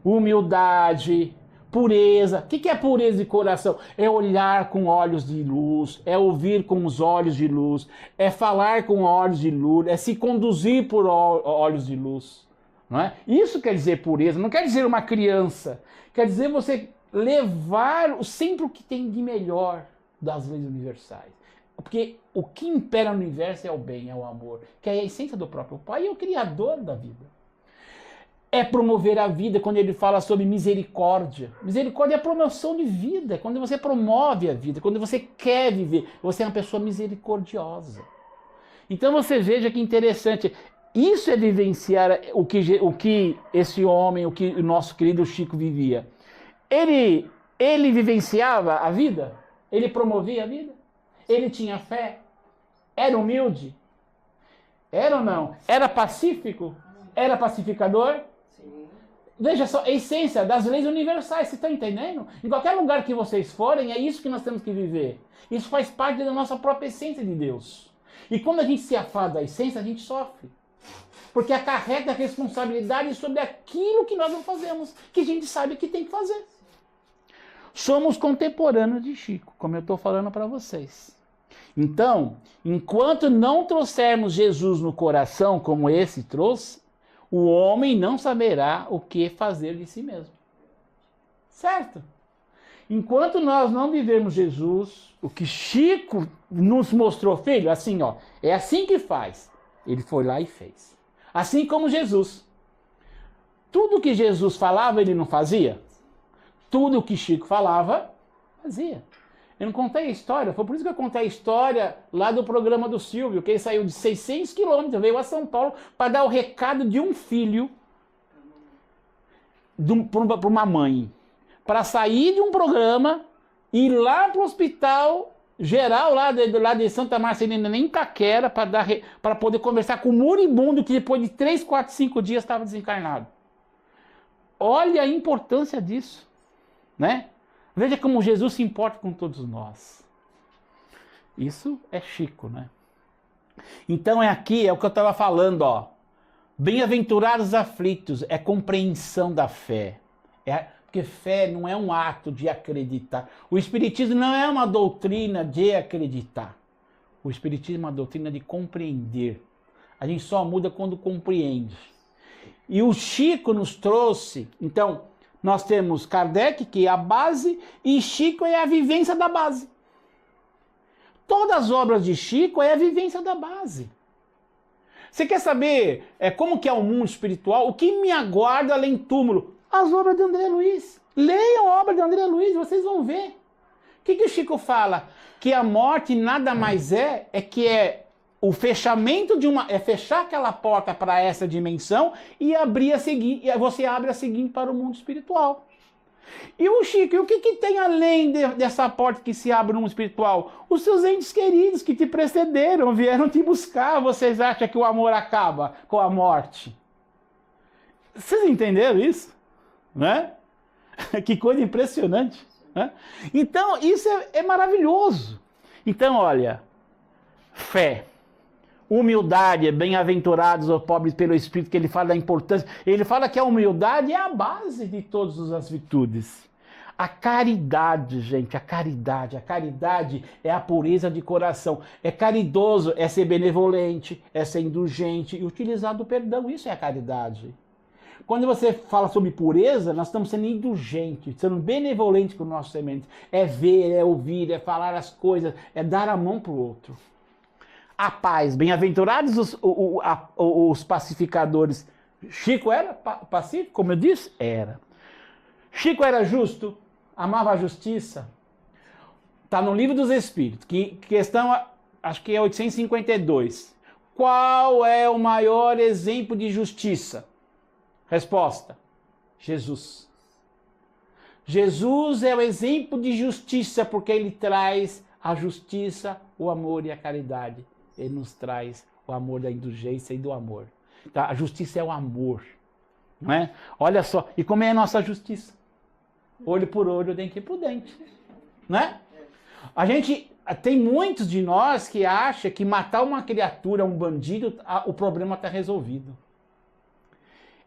Humildade, pureza. O que é pureza de coração? É olhar com olhos de luz, é ouvir com os olhos de luz, é falar com olhos de luz, é se conduzir por olhos de luz. Não é? Isso quer dizer pureza, não quer dizer uma criança, quer dizer você levar sempre o que tem de melhor das leis universais. Porque o que impera no universo é o bem, é o amor, que é a essência do próprio Pai e é o Criador da vida. É promover a vida quando ele fala sobre misericórdia. Misericórdia é a promoção de vida, é quando você promove a vida, quando você quer viver, você é uma pessoa misericordiosa. Então você veja que interessante. Isso é vivenciar o que esse homem, o que o nosso querido Chico vivia. Ele vivenciava a vida? Ele promovia a vida? Ele tinha fé? Era humilde? Era ou não? Era pacífico? Era pacificador? Sim. Veja só, a essência das leis universais, você está entendendo? Em qualquer lugar que vocês forem, é isso que nós temos que viver. Isso faz parte da nossa própria essência de Deus. E quando a gente se afasta da essência, a gente sofre. Porque acarreta a responsabilidade sobre aquilo que nós não fazemos, que a gente sabe que tem que fazer. Somos contemporâneos de Chico, como eu estou falando para vocês. Então, enquanto não trouxermos Jesus no coração, como esse trouxe, o homem não saberá o que fazer de si mesmo. Certo? Enquanto nós não vivermos Jesus, o que Chico nos mostrou, filho, assim, ó, é assim que faz. Ele foi lá e fez. Assim como Jesus. Tudo que Jesus falava, ele não fazia? Tudo que Chico falava, fazia. Eu não contei a história, foi por isso que eu contei a história lá do programa do Silvio, que ele saiu de 600 quilômetros, veio a São Paulo para dar o recado de um filho para uma mãe. Para sair de um programa, ir lá para o hospital geral lá de Santa Marcelina, em Itaquera, para poder conversar com o moribundo que depois de 3, 4, 5 dias estava desencarnado. Olha a importância disso, né? Veja como Jesus se importa com todos nós. Isso é Chico, né? Então é o que eu estava falando, ó. Bem-aventurados aflitos, é compreensão da fé. Porque fé não é um ato de acreditar. O Espiritismo não é uma doutrina de acreditar. O Espiritismo é uma doutrina de compreender. A gente só muda quando compreende. E o Chico nos trouxe, então, nós temos Kardec, que é a base, e Chico é a vivência da base. Todas as obras de Chico é a vivência da base. Você quer saber como que é o mundo espiritual? O que me aguarda além do túmulo? As obras de André Luiz. Leiam a obra de André Luiz, vocês vão ver. O que o Chico fala? Que a morte nada mais é que é o fechamento de uma... É fechar aquela porta para essa dimensão e abrir a seguinte... E você abre a seguinte para o mundo espiritual. E o Chico, e o que tem além dessa porta que se abre no mundo espiritual? Os seus entes queridos que te precederam, vieram te buscar. Vocês acham que o amor acaba com a morte? Vocês entenderam isso? Né? Que coisa impressionante. Né? Então, isso é maravilhoso. Então, olha, fé, humildade, bem-aventurados os pobres pelo Espírito, que ele fala da importância. Ele fala que a humildade é a base de todas as virtudes. A caridade, gente, a caridade é a pureza de coração. É caridoso, é ser benevolente, é ser indulgente e utilizar do perdão. Isso é a caridade. Quando você fala sobre pureza, nós estamos sendo indulgentes, sendo benevolentes com o nosso semente. É ver, é ouvir, é falar as coisas, é dar a mão para o outro. A paz, bem-aventurados os pacificadores. Chico era pacífico, como eu disse? Era. Chico era justo, amava a justiça. Está no Livro dos Espíritos, que questão, acho que é 852. Qual é o maior exemplo de justiça? Resposta: Jesus. Jesus é o exemplo de justiça porque ele traz a justiça, o amor e a caridade. Ele nos traz o amor da indulgência e do amor. Tá? A justiça é o amor. Não é? Olha só, e como é a nossa justiça? Olho por olho, dente por dente. Não é? A gente, tem muitos de nós que acham que matar uma criatura, um bandido, o problema está resolvido.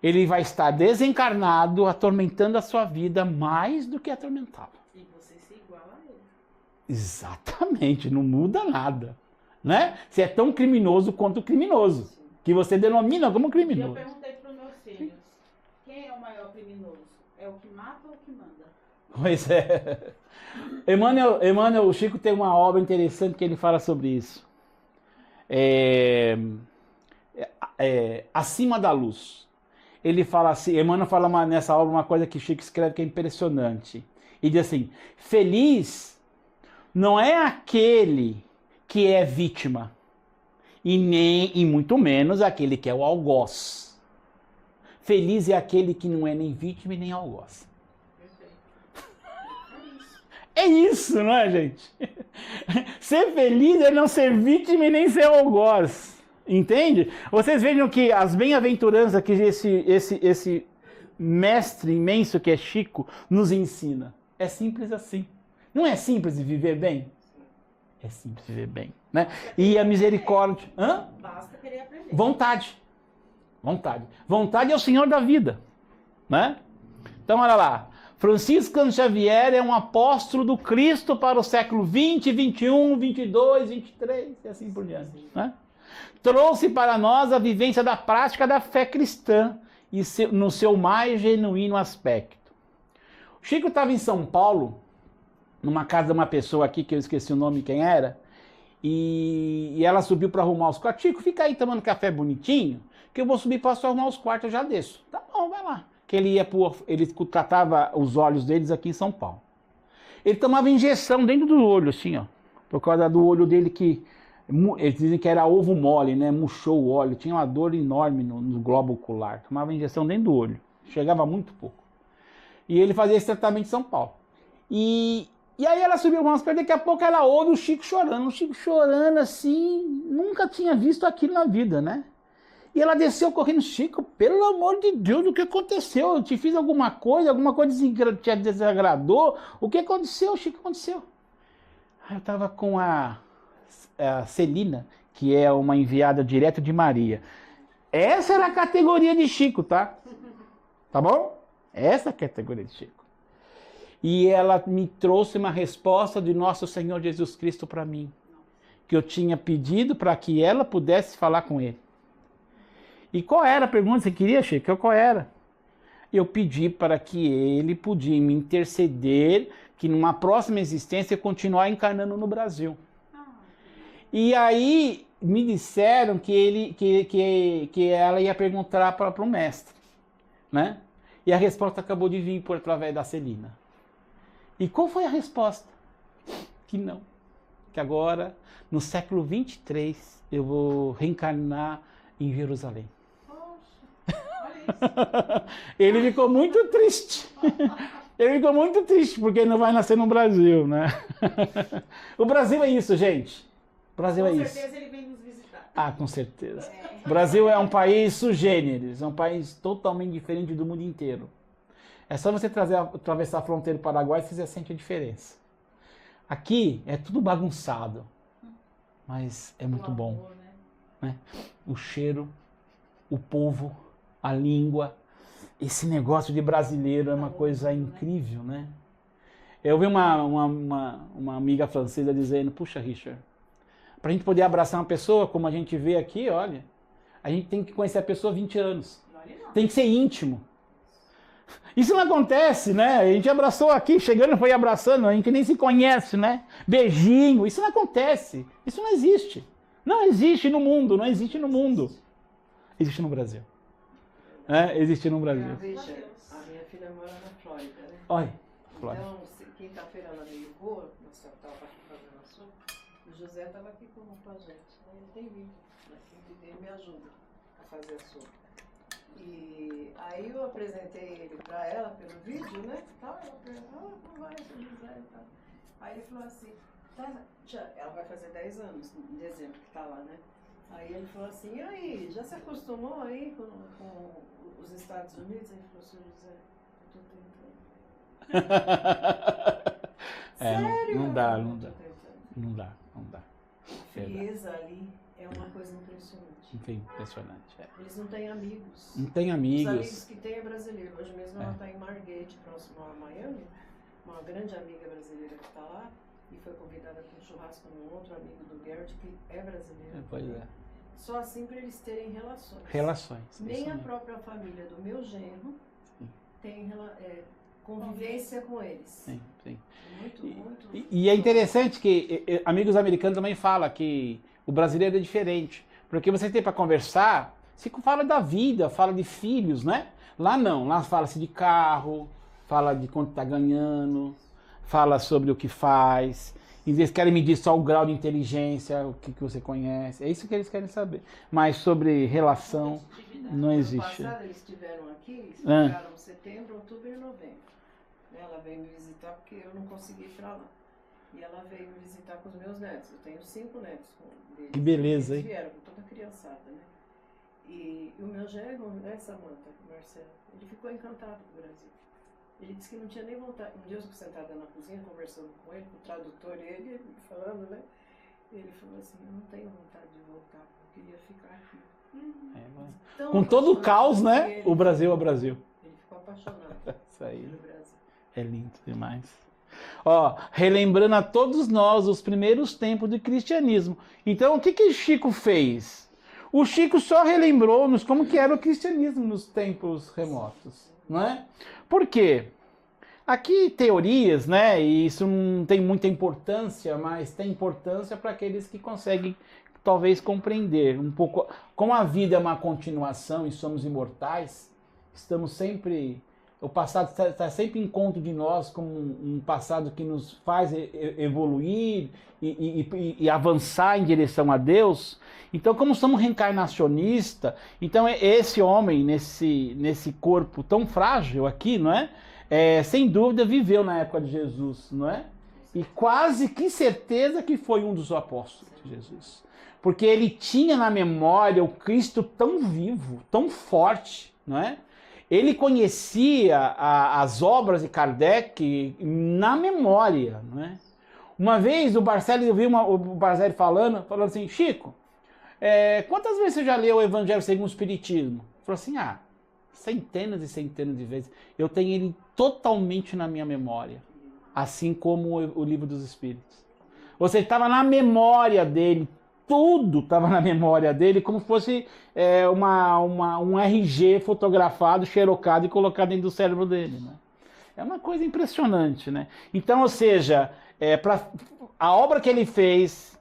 Ele vai estar desencarnado, atormentando a sua vida mais do que atormentava. E você se iguala a ele. Exatamente, não muda nada. Né? Você é tão criminoso quanto o criminoso, sim, que você denomina como criminoso. Eu perguntei para os meus filhos, quem é o maior criminoso? É o que mata ou o que manda? Pois é. Emmanuel, o Chico tem uma obra interessante que ele fala sobre isso. Acima da luz. Ele fala assim, Emmanuel fala nessa obra uma coisa que Chico escreve que é impressionante. E diz assim, feliz não é aquele que é vítima, e muito menos aquele que é o algoz. Feliz é aquele que não é nem vítima e nem algoz. É isso, não é, gente? Ser feliz é não ser vítima e nem ser algoz. Entende? Vocês vejam que as bem-aventuranças que esse mestre imenso que é Chico nos ensina. É simples assim. Não é simples viver bem? É simples viver bem. Né? E a misericórdia... Hã? Basta querer aprender. Vontade. Vontade. Vontade é o Senhor da vida. Né? Então, olha lá. Francisco Xavier é um apóstolo do Cristo para o século 20, 21, 22, 23 e assim por diante. Né? Trouxe para nós a vivência da prática da fé cristã e no seu mais genuíno aspecto. O Chico estava em São Paulo, numa casa de uma pessoa aqui, que eu esqueci o nome quem era, e ela subiu para arrumar os quartos. Chico, fica aí tomando café bonitinho, que eu vou subir para arrumar os quartos, eu já desço. Tá bom, vai lá. Que ele tratava os olhos deles aqui em São Paulo. Ele tomava injeção dentro do olho, assim, ó, por causa do olho dele que... Eles dizem que era ovo mole, né? Murchou o olho, tinha uma dor enorme no globo ocular. Tomava injeção dentro do olho, chegava muito pouco. E ele fazia esse tratamento em São Paulo. E aí ela subiu umas pernas, daqui a pouco ela ouve o Chico chorando assim, nunca tinha visto aquilo na vida, né? E ela desceu correndo, Chico, pelo amor de Deus, o que aconteceu? Eu te fiz alguma coisa te desagradou? O que aconteceu, Chico? O que aconteceu? Aí eu tava com a Celina, que é uma enviada direta de Maria. Essa era a categoria de Chico, tá? Tá bom? Essa é a categoria de Chico. E ela me trouxe uma resposta de nosso Senhor Jesus Cristo para mim, que eu tinha pedido para que ela pudesse falar com ele. E qual era a pergunta? Você queria, Chico? Qual era? Eu pedi para que ele pudesse me interceder, que numa próxima existência eu continuar encarnando no Brasil. E aí me disseram que ela ia perguntar para o mestre, né? E a resposta acabou de vir através da Celina. E qual foi a resposta? Que não. que agora, no século 23, eu vou reencarnar em Jerusalém. Poxa, olha isso. Ele ficou muito triste. Ele ficou muito triste porque ele não vai nascer no Brasil, né? O Brasil é isso, gente. O Brasil é Com isso. certeza ele vem nos visitar. Ah, com certeza. O Brasil é um país sui generis, é um país totalmente diferente do mundo inteiro. É só você atravessar a fronteira do Paraguai e você já sente a diferença. Aqui é tudo bagunçado, mas é muito O bom, amor, né? né? O cheiro, o povo, a língua, esse negócio de brasileiro é uma coisa incrível, né? Eu vi uma amiga francesa dizendo, puxa, Richard, para a gente poder abraçar uma pessoa como a gente vê aqui, olha, a gente tem que conhecer a pessoa há 20 anos. Tem que ser íntimo. Isso não acontece, né? A gente abraçou aqui, chegando foi abraçando, a gente nem se conhece, né? Beijinho, isso não acontece. Isso não existe. Não existe no mundo, não existe no mundo. Existe no Brasil. Existe no Brasil. Veja, a minha filha mora na Flórida, né? Olha, Flávia. Então, quinta-feira ela me ligou, nós estava aqui fazendo a sopa, o José estava aqui com a gente, né? Ele tem vídeo, né? Ele me ajuda a fazer a sopa. E aí eu apresentei ele para ela pelo vídeo, né? Ela perguntou, como vai, seu José e tal. Aí ele falou assim, ela vai fazer 10 anos em dezembro que tá lá, né? Aí ele falou assim, e aí, já se acostumou aí com os Estados Unidos? Ele falou, seu José, eu tô tentando. Sério? Não dá. Eu tô tentando. Não dá. A frieza ali é uma coisa impressionante. Impressionante. Eles não têm amigos. Não tem Os amigos amigos. que tem é brasileiro. Hoje mesmo ela está em Margate, próximo a Miami. Uma grande amiga brasileira que está lá. E foi convidada para um churrasco com um outro amigo do Garrett, que é brasileiro. Pois é. Só assim para eles terem relações. Relações. Nem isso a mesmo. própria família do meu genro Sim. tem convivência com eles. Sim. Muito. E é interessante que amigos americanos também falam que o brasileiro é diferente. Porque você tem para conversar, se fala da vida, fala de filhos, né? Lá não, lá fala-se de carro, fala de quanto está ganhando, fala sobre o que faz. E eles querem medir só o grau de inteligência, o que você conhece. É isso que eles querem saber. Mas sobre relação, não existe. No passado eles estiveram aqui, eles ficaram setembro, outubro e novembro. Ela veio me visitar porque eu não consegui ir para lá. E ela veio me visitar com os meus netos. Eu tenho 5 netos deles. Que beleza, hein? Eles vieram com toda a criançada, né? E o meu genro, né, Samanta, Marcelo, ele ficou encantado com o Brasil. Ele disse que não tinha nem vontade. Um dia eu fiquei sentada na cozinha conversando com ele, com o tradutor, ele falando, né? Ele falou assim, eu não tenho vontade de voltar, eu queria ficar aqui. Com todo o caos, né? O Brasil é o Brasil. Ele ficou apaixonado Isso aí. pelo Brasil. É lindo demais. Ó, relembrando a todos nós os primeiros tempos do cristianismo. Então, o que Chico fez? O Chico só relembrou-nos como que era o cristianismo nos tempos remotos, não é? Por quê? Aqui teorias, né? E isso não tem muita importância, mas tem importância para aqueles que conseguem talvez compreender um pouco. Como a vida é uma continuação e somos imortais, estamos sempre... O passado está sempre em conta de nós como um passado que nos faz evoluir e avançar em direção a Deus. Então, como somos reencarnacionistas, então esse homem, nesse corpo tão frágil aqui, não é? Sem dúvida viveu na época de Jesus, não é? E quase que certeza que foi um dos apóstolos de Jesus. Porque ele tinha na memória o Cristo tão vivo, tão forte, não é? Ele conhecia as obras de Kardec na memória, não é? Uma vez eu vi o Barzelli falando assim, Chico, quantas vezes você já leu o Evangelho segundo o Espiritismo? Ele falou assim, centenas e centenas de vezes. Eu tenho ele totalmente na minha memória, assim como o Livro dos Espíritos. Ou seja, estava na memória dele, tudo estava na memória dele, como fosse um RG fotografado, xerocado e colocado dentro do cérebro dele, né? É uma coisa impressionante, né? Então, ou seja, a obra que ele fez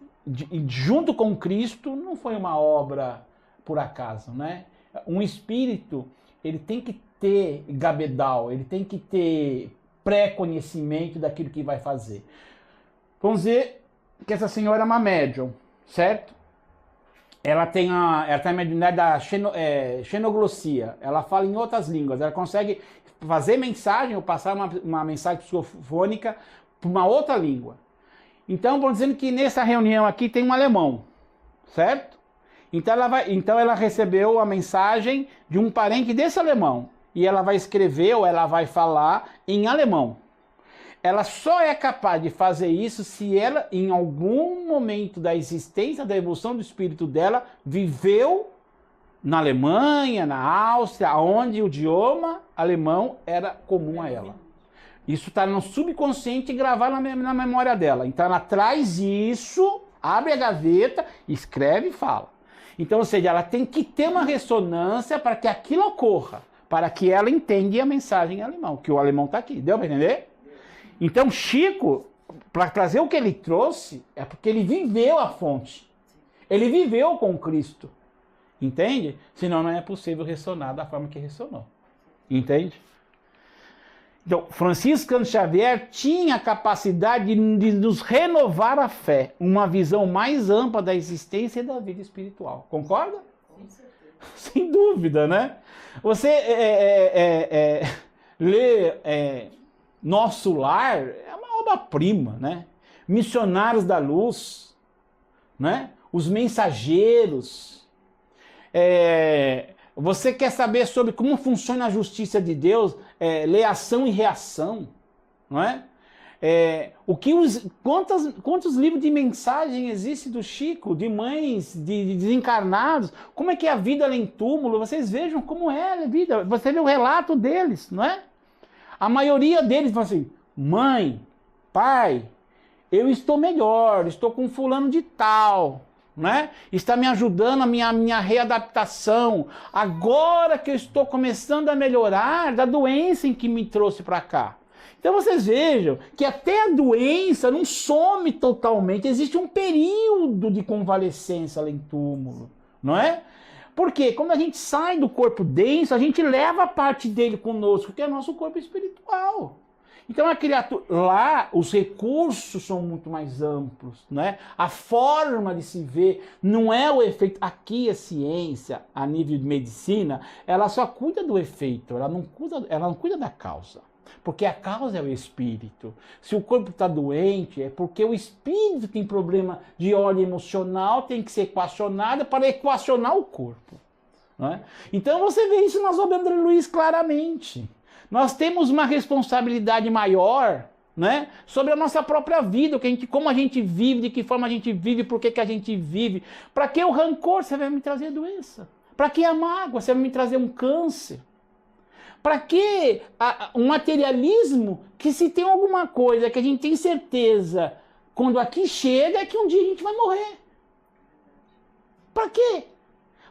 junto com Cristo não foi uma obra por acaso, né? Um espírito, ele tem que ter gabedal, ele tem que ter pré-conhecimento daquilo que vai fazer. Vamos dizer, que essa senhora é uma médium, certo? Ela tem a mediunidade da xenoglossia. Ela fala em outras línguas. Ela consegue fazer mensagem ou passar uma mensagem psicofônica para uma outra língua. Então, vamos dizendo que nessa reunião aqui tem um alemão, certo? Então ela recebeu a mensagem de um parente desse alemão. E ela vai escrever ou ela vai falar em alemão. Ela só é capaz de fazer isso se ela, em algum momento da existência, da evolução do espírito dela, viveu na Alemanha, na Áustria, onde o idioma alemão era comum a ela. Isso está no subconsciente gravado na memória dela. Então ela traz isso, abre a gaveta, escreve e fala. Então, ou seja, ela tem que ter uma ressonância para que aquilo ocorra, para que ela entenda a mensagem em alemão, que o alemão está aqui. Deu para entender? Então, Chico, para trazer o que ele trouxe, é porque ele viveu a fonte. Ele viveu com Cristo. Entende? Senão não é possível ressonar da forma que ressonou. Entende? Então, Francisco Xavier tinha a capacidade de nos renovar a fé, uma visão mais ampla da existência e da vida espiritual. Concorda? Com certeza. Sem dúvida, né? Você lê Nosso Lar, é uma obra-prima, né? Missionários da Luz, né? Os Mensageiros. Você quer saber sobre como funciona a justiça de Deus? Lê Ação e Reação, não é? Quantos livros de mensagem existem do Chico, de mães, de desencarnados? Como é que é a vida além túmulo? Vocês vejam como é a vida. Você vê o relato deles, não é? A maioria deles falam assim: mãe, pai, eu estou melhor, estou com fulano de tal, né? Está me ajudando a minha readaptação. Agora que eu estou começando a melhorar da doença em que me trouxe para cá. Então vocês vejam que até a doença não some totalmente, existe um período de convalescência além túmulo, não é? Porque quando a gente sai do corpo denso, a gente leva a parte dele conosco, que é o nosso corpo espiritual. Então a criatura, lá os recursos são muito mais amplos, né? A forma de se ver não é o efeito. Aqui a ciência, a nível de medicina, ela só cuida do efeito, ela não cuida da causa. Porque a causa é o espírito. Se o corpo está doente, é porque o espírito tem problema de ordem emocional, tem que ser equacionado para equacionar o corpo. Não é? Então você vê isso nas obras de André Luiz claramente. Nós temos uma responsabilidade maior, né, sobre a nossa própria vida, como a gente vive, de que forma a gente vive, por que a gente vive. Para que o rancor? Você vai me trazer doença. Para que a mágoa? Você vai me trazer um câncer. Para que um materialismo que, se tem alguma coisa que a gente tem certeza quando aqui chega, é que um dia a gente vai morrer? Para quê?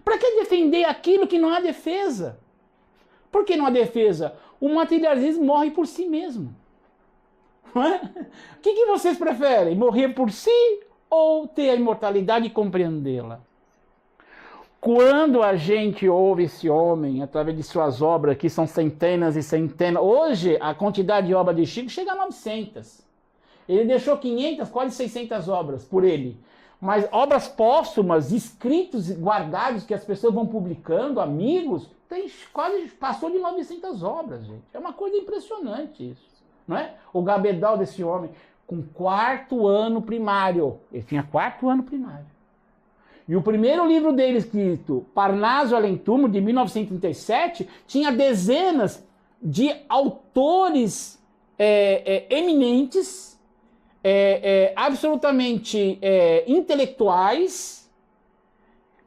Para que defender aquilo que não há defesa? Por que não há defesa? O materialismo morre por si mesmo. Não é? O que vocês preferem? Morrer por si ou ter a imortalidade e compreendê-la? Quando a gente ouve esse homem, através de suas obras, que são centenas e centenas, hoje a quantidade de obras de Chico chega a 900. Ele deixou 500, quase 600 obras por ele. Mas obras póstumas, escritos, guardados, que as pessoas vão publicando, amigos, quase passou de 900 obras, gente. É uma coisa impressionante isso, não é? O gabedal desse homem, com 4º ano primário. Ele tinha 4º ano primário. E o primeiro livro dele, escrito Parnaso Além Túmulo, de 1937, tinha dezenas de autores eminentes, absolutamente intelectuais,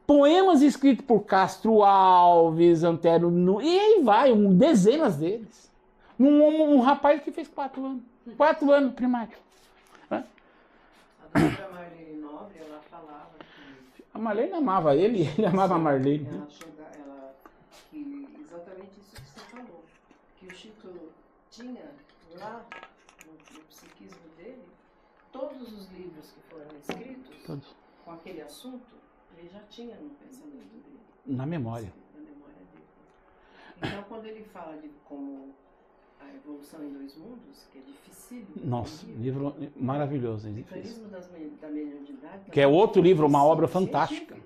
poemas escritos por Castro Alves, Antero Nunes, e aí vai, dezenas deles. Um rapaz que fez 4 anos. 4 anos primário. A doutora Marlene Nobre, ela falava que... A Marlene amava ele amava a Marlene. Que exatamente isso que você falou. Que o Chico tinha lá, no psiquismo dele, todos os livros que foram escritos com aquele assunto, ele já tinha no pensamento dele. Na memória. Na memória dele. Então, quando ele fala de como A Evolução em Dois Mundos, que é difícil. Nossa, livro maravilhoso. O Mecanismo da Mediunidade. Que é outro livro, uma obra fantástica.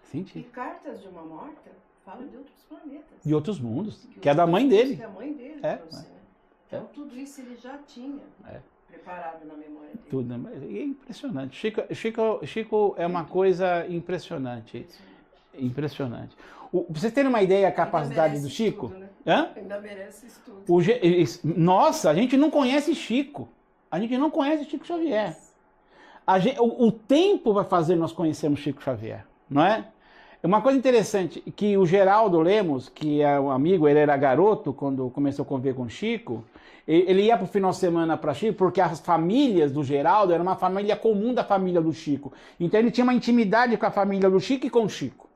Científico. E Cartas de uma Morta fala de outros planetas. De outros mundos, que é da mãe dele. Que é a mãe dele trouxe, né? Então tudo isso ele já tinha preparado na memória dele. Tudo, é impressionante. Chico é uma coisa impressionante. Impressionante. Pra vocês terem uma ideia da capacidade do Chico... Estudo, né? Hã? Ainda merece estudo. Nossa, a gente não conhece Chico. A gente não conhece Chico Xavier. O tempo vai fazer nós conhecermos Chico Xavier, não é? Uma coisa interessante, que o Geraldo Lemos, que é um amigo, ele era garoto quando começou a conviver com o Chico, ele ia pro final de semana para Chico, porque as famílias do Geraldo era uma família comum da família do Chico. Então ele tinha uma intimidade com a família do Chico e com o Chico.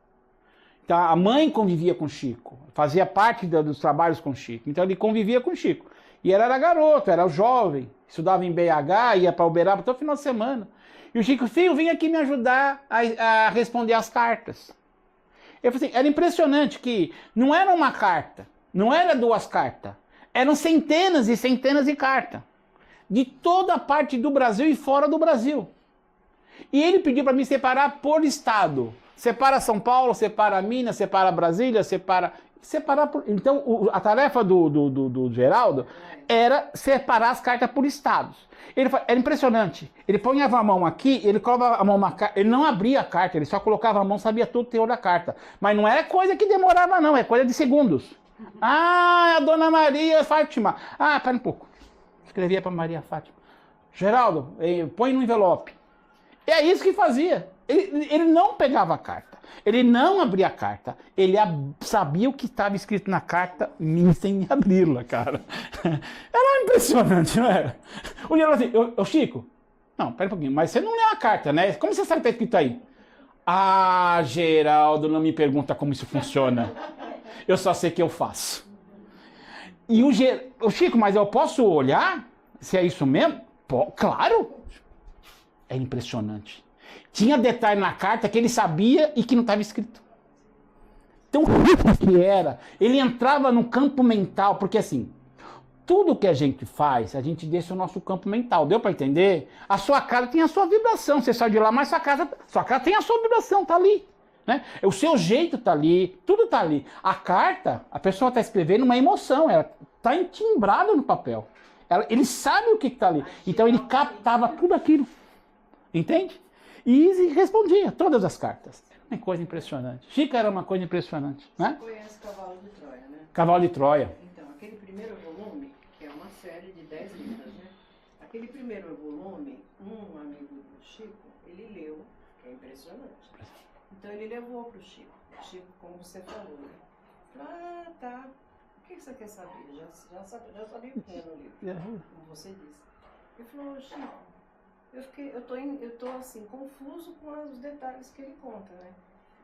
Então a mãe convivia com o Chico, fazia parte dos trabalhos com o Chico. Então ele convivia com o Chico. E ele era garoto, era jovem, estudava em BH, ia para Uberaba todo final de semana. E o Chico, filho, vem aqui me ajudar a responder as cartas. Eu falei assim, era impressionante que não era uma carta, não era 2 cartas, eram centenas e centenas de cartas, de toda a parte do Brasil e fora do Brasil. E ele pediu para mim separar por estado. Separa São Paulo, separa Minas, separa Brasília, separar por... Então a tarefa do Geraldo era separar as cartas por estados. Era impressionante. Ele ponhava a mão aqui, ele colocava a mão na carta, ele não abria a carta, ele só colocava a mão, sabia tudo o teor da carta. Mas não era coisa que demorava não, é coisa de segundos. Ah, a Dona Maria Fátima. Ah, pera um pouco. Escrevia para Maria Fátima. Geraldo, põe no envelope. É isso que fazia. Ele não pegava a carta, ele não abria a carta, ele sabia o que estava escrito na carta sem abri-la, cara. Era impressionante, não era? O dia assim, ô Chico, não, pera um pouquinho, mas você não lê a carta, né? Como você sabe que está escrito aí? Ah, Geraldo, não me pergunta como isso funciona. Eu só sei que eu faço. E o Chico, mas eu posso olhar se é isso mesmo? Claro. É impressionante. Tinha detalhe na carta que ele sabia e que não estava escrito. Então, o que era? Ele entrava no campo mental, porque assim, tudo que a gente faz, a gente deixa o nosso campo mental. Deu para entender? A sua casa tem a sua vibração. Você sai de lá, mas sua casa tem a sua vibração, tá ali. Né? O seu jeito tá ali, tudo tá ali. A carta, a pessoa está escrevendo uma emoção, ela está entimbrada no papel. Ele sabe o que está ali. Então ele captava tudo aquilo. Entende? E respondia todas as cartas. Uma coisa impressionante. Chico era uma coisa impressionante. Né? Você conhece Cavalo de Troia, né? Cavalo de Troia. Então, aquele primeiro volume, que é uma série de 10 livros, né? Aquele primeiro volume, um amigo do Chico, ele leu, que é impressionante. Então ele levou para o Chico. O Chico, como você falou, né? Ah, tá. O que você quer saber? Já sabia o que era no livro, como você disse. Ele falou, Chico, eu tô assim, confuso com os detalhes que ele conta, né?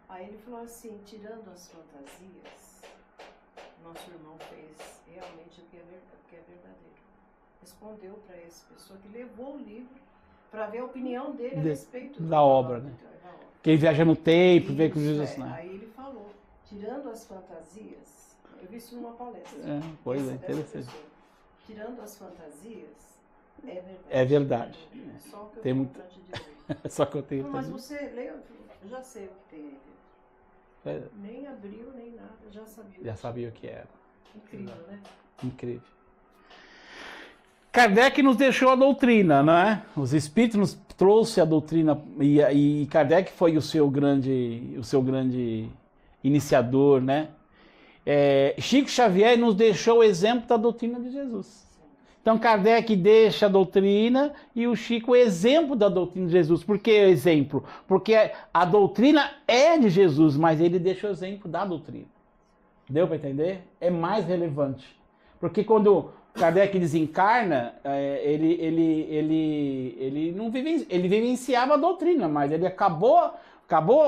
Aí ele falou assim, tirando as fantasias, nosso irmão fez realmente o que é verdadeiro. Respondeu para essa pessoa que levou o livro para ver a opinião dele a respeito da obra, né? Quem viaja no tempo, vê que Jesus não. Aí ele falou, tirando as fantasias, eu vi isso numa palestra. Pois é, interessante. Tirando as fantasias, é verdade. É verdade. Só que eu tem tenho muito... pra te dizer. Só que eu tenho. Não, mas você leu, eu já sei o que tem aí dentro. Nem abriu, nem nada, já sabia. Já sabia o que era. Incrível, né? Incrível. Kardec nos deixou a doutrina, não é? Os espíritos nos trouxe a doutrina e Kardec foi o seu grande iniciador, né? Chico Xavier nos deixou o exemplo da doutrina de Jesus. Então Kardec deixa a doutrina e o Chico o exemplo da doutrina de Jesus. Por que exemplo? Porque a doutrina é de Jesus, mas ele deixa o exemplo da doutrina. Deu para entender? É mais relevante. Porque quando Kardec desencarna, ele não ele vivenciava a doutrina, mas ele acabou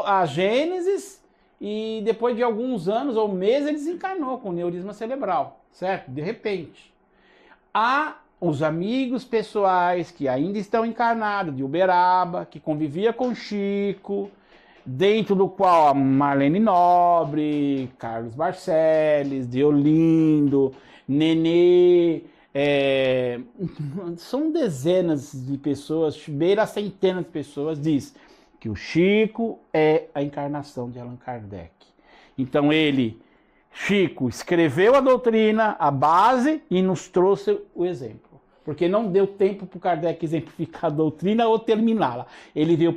a Gênesis e depois de alguns anos ou meses ele desencarnou com neurisma cerebral, certo? De repente. Há os amigos pessoais que ainda estão encarnados, de Uberaba, que convivia com Chico, dentro do qual a Marlene Nobre, Carlos Barcelos, Deolindo, Nenê, são dezenas de pessoas, beira a centenas de pessoas, diz que o Chico é a encarnação de Allan Kardec. Então Chico, escreveu a doutrina, a base, e nos trouxe o exemplo. Porque não deu tempo para o Kardec exemplificar a doutrina ou terminá-la. Ele veio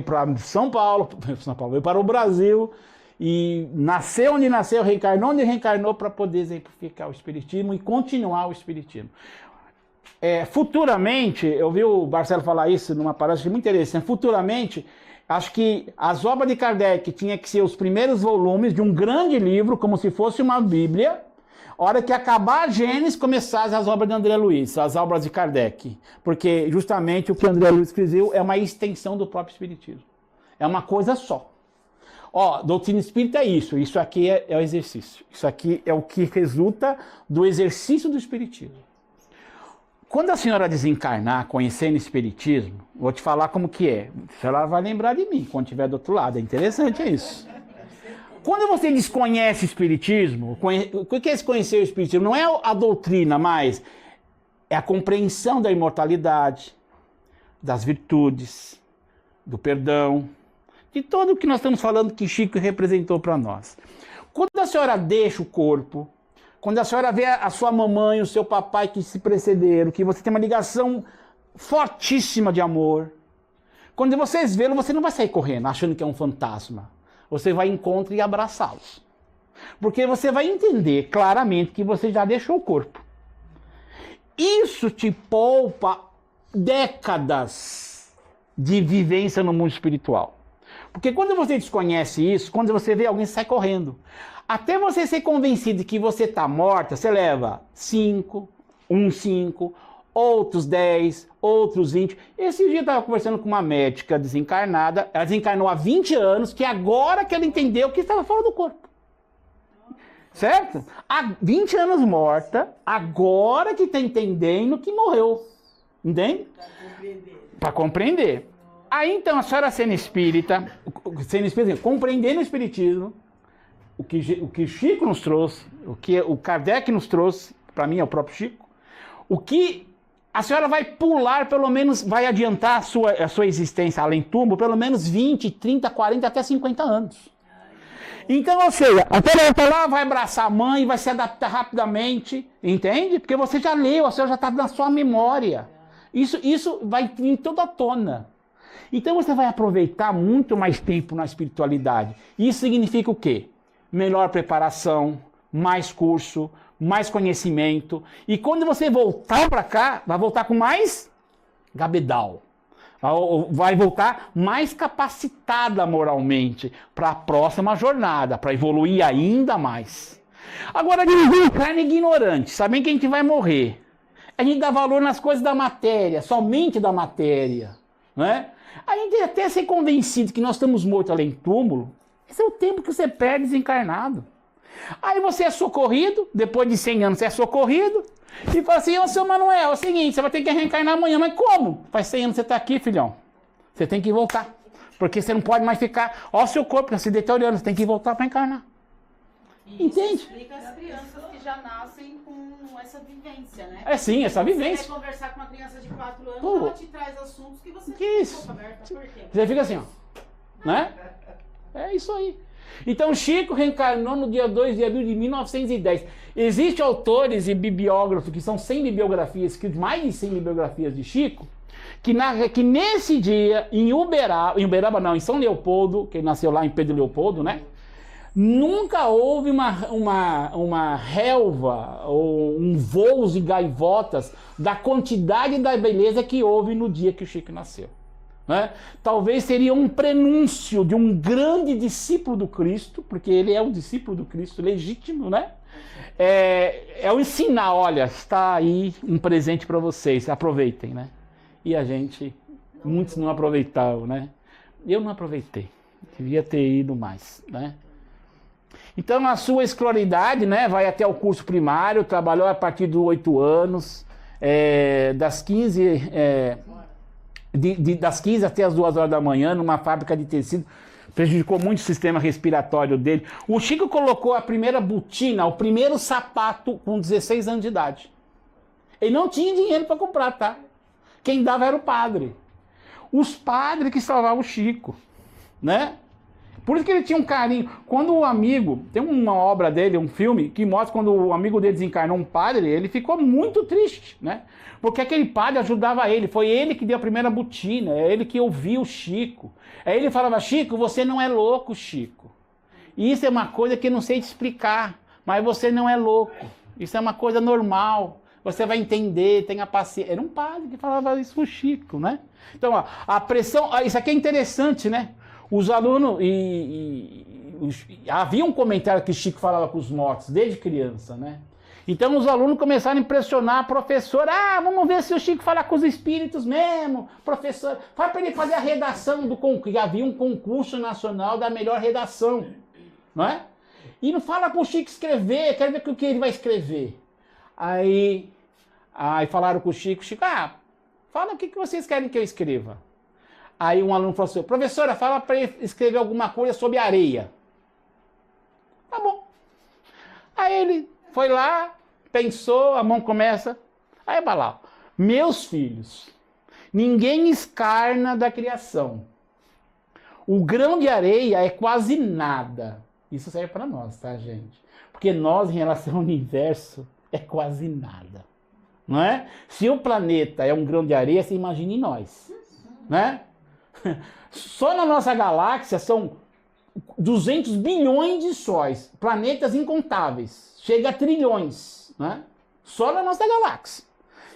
para São Paulo, veio para o Brasil, e nasceu onde nasceu, reencarnou onde reencarnou, para poder exemplificar o Espiritismo e continuar o Espiritismo. Futuramente, eu vi o Marcelo falar isso numa palestra muito interessante, futuramente, acho que as obras de Kardec tinham que ser os primeiros volumes de um grande livro, como se fosse uma Bíblia. A hora que acabar a Gênesis, começassem as obras de André Luiz, as obras de Kardec. Porque justamente o que André Luiz escreveu é uma extensão do próprio Espiritismo. É uma coisa só. Doutrina espírita é isso aqui é o exercício. Isso aqui é o que resulta do exercício do Espiritismo. Quando a senhora desencarnar, conhecendo o Espiritismo, vou te falar como que é. Ela vai lembrar de mim quando estiver do outro lado. É interessante isso. Quando você desconhece o Espiritismo, o que é desconhecer o Espiritismo? Não é a doutrina, mas é a compreensão da imortalidade, das virtudes, do perdão, de tudo o que nós estamos falando que Chico representou para nós. Quando a senhora deixa o corpo, quando a senhora vê a sua mamãe, o seu papai que se precederam, que você tem uma ligação fortíssima de amor, quando vocês vê-lo, você não vai sair correndo achando que é um fantasma. Você vai encontrar e abraçá-los. Porque você vai entender claramente que você já deixou o corpo. Isso te poupa décadas de vivência no mundo espiritual. Porque quando você desconhece isso, quando você vê alguém, você sai correndo. Até você ser convencido de que você está morta, você leva 5, outros 10, outros 20. Esse dia eu estava conversando com uma médica desencarnada, ela desencarnou há 20 anos, que agora que ela entendeu que estava fora do corpo. Certo? Há 20 anos morta, agora que está entendendo que morreu. Entende? Para compreender. Aí então a senhora sendo espírita, compreendendo o Espiritismo, o que Chico nos trouxe, o que o Kardec nos trouxe, para mim é o próprio Chico, o que a senhora vai pular, pelo menos, vai adiantar a sua existência além túmulo, pelo menos 20, 30, 40, até 50 anos. Então, ou seja, até ela vai lá, vai abraçar a mãe, vai se adaptar rapidamente, entende? Porque você já leu, a senhora já está na sua memória. Isso vai vir toda à tona. Então você vai aproveitar muito mais tempo na espiritualidade. Isso significa o quê? Melhor preparação, mais curso, mais conhecimento. E quando você voltar para cá, vai voltar com mais gabedal. Vai voltar mais capacitada moralmente para a próxima jornada, para evoluir ainda mais. Agora, ninguém carne ignorante, sabendo que a gente vai morrer. A gente dá valor nas coisas da matéria, somente da matéria, né? A gente até ser convencido que nós estamos mortos além do túmulo, esse é o tempo que você perde desencarnado. Aí você é socorrido, depois de 100 anos você é socorrido, e fala assim, ô seu Manuel, é o seguinte, você vai ter que reencarnar amanhã. Mas como? Faz 100 anos que você está aqui, filhão. Você tem que voltar. Porque você não pode mais ficar, ó, seu corpo está se deteriorando, você tem que voltar para encarnar. E entende? Isso explica as crianças que já nascem com essa vivência, né? É sim, essa vivência. Você vai conversar com uma criança de 4 anos, Pô, ela te traz assuntos que você que isso? boca aberta. Por quê? Você fica assim, ó. Né? É isso aí. Então Chico reencarnou no dia 2 de abril de 1910. Existem autores e bibliógrafos que são 100 bibliografias, mais de 100 bibliografias de Chico, que nesse dia, em São Leopoldo, que ele nasceu lá em Pedro Leopoldo, né? Nunca houve uma relva ou um voo de gaivotas da quantidade da beleza que houve no dia que o Chico nasceu. Né? Talvez seria um prenúncio de um grande discípulo do Cristo, porque ele é um discípulo do Cristo legítimo, né? É um sinal, olha, está aí um presente para vocês, aproveitem, né? E muitos não aproveitaram, né? Eu não aproveitei, devia ter ido mais, né? Então a sua escolaridade, né, vai até o curso primário, trabalhou a partir dos 8 anos, das 15 até as 2 horas da manhã, numa fábrica de tecido, prejudicou muito o sistema respiratório dele. O Chico colocou a primeira botina, o primeiro sapato com 16 anos de idade. Ele não tinha dinheiro para comprar, tá? Quem dava era o padre. Os padres que salvavam o Chico, né? Por isso que ele tinha um carinho. Quando o amigo, tem uma obra dele, um filme, que mostra quando o amigo dele desencarnou um padre, ele ficou muito triste, né? Porque aquele padre ajudava ele, foi ele que deu a primeira botina, é ele que ouviu o Chico. Aí ele falava, Chico, você não é louco, Chico. Isso é uma coisa que eu não sei te explicar, mas você não é louco. Isso é uma coisa normal. Você vai entender, tenha paciência. Era um padre que falava isso pro Chico, né? Então, ó, a pressão, isso aqui é interessante, né? Os alunos, havia um comentário que Chico falava com os mortos, desde criança, né? Então os alunos começaram a impressionar a professora. Ah, vamos ver se o Chico fala com os espíritos mesmo. Professor, fala para ele fazer a redação do concurso. Havia um concurso nacional da melhor redação, não é? E não fala para o Chico escrever, quero ver o que ele vai escrever. Aí falaram com o Chico, fala o que vocês querem que eu escreva. Aí um aluno falou assim, professora, fala para ele escrever alguma coisa sobre areia. Tá bom. Aí ele foi lá, pensou, a mão começa, aí vai lá, meus filhos, ninguém escarna da criação. O grão de areia é quase nada. Isso serve para nós, tá, gente? Porque nós, em relação ao universo, é quase nada. Não é? Se o planeta é um grão de areia, você imagine nós. Né? Só na nossa galáxia são 200 bilhões de sóis, planetas incontáveis, chega a trilhões, né? Só na nossa galáxia.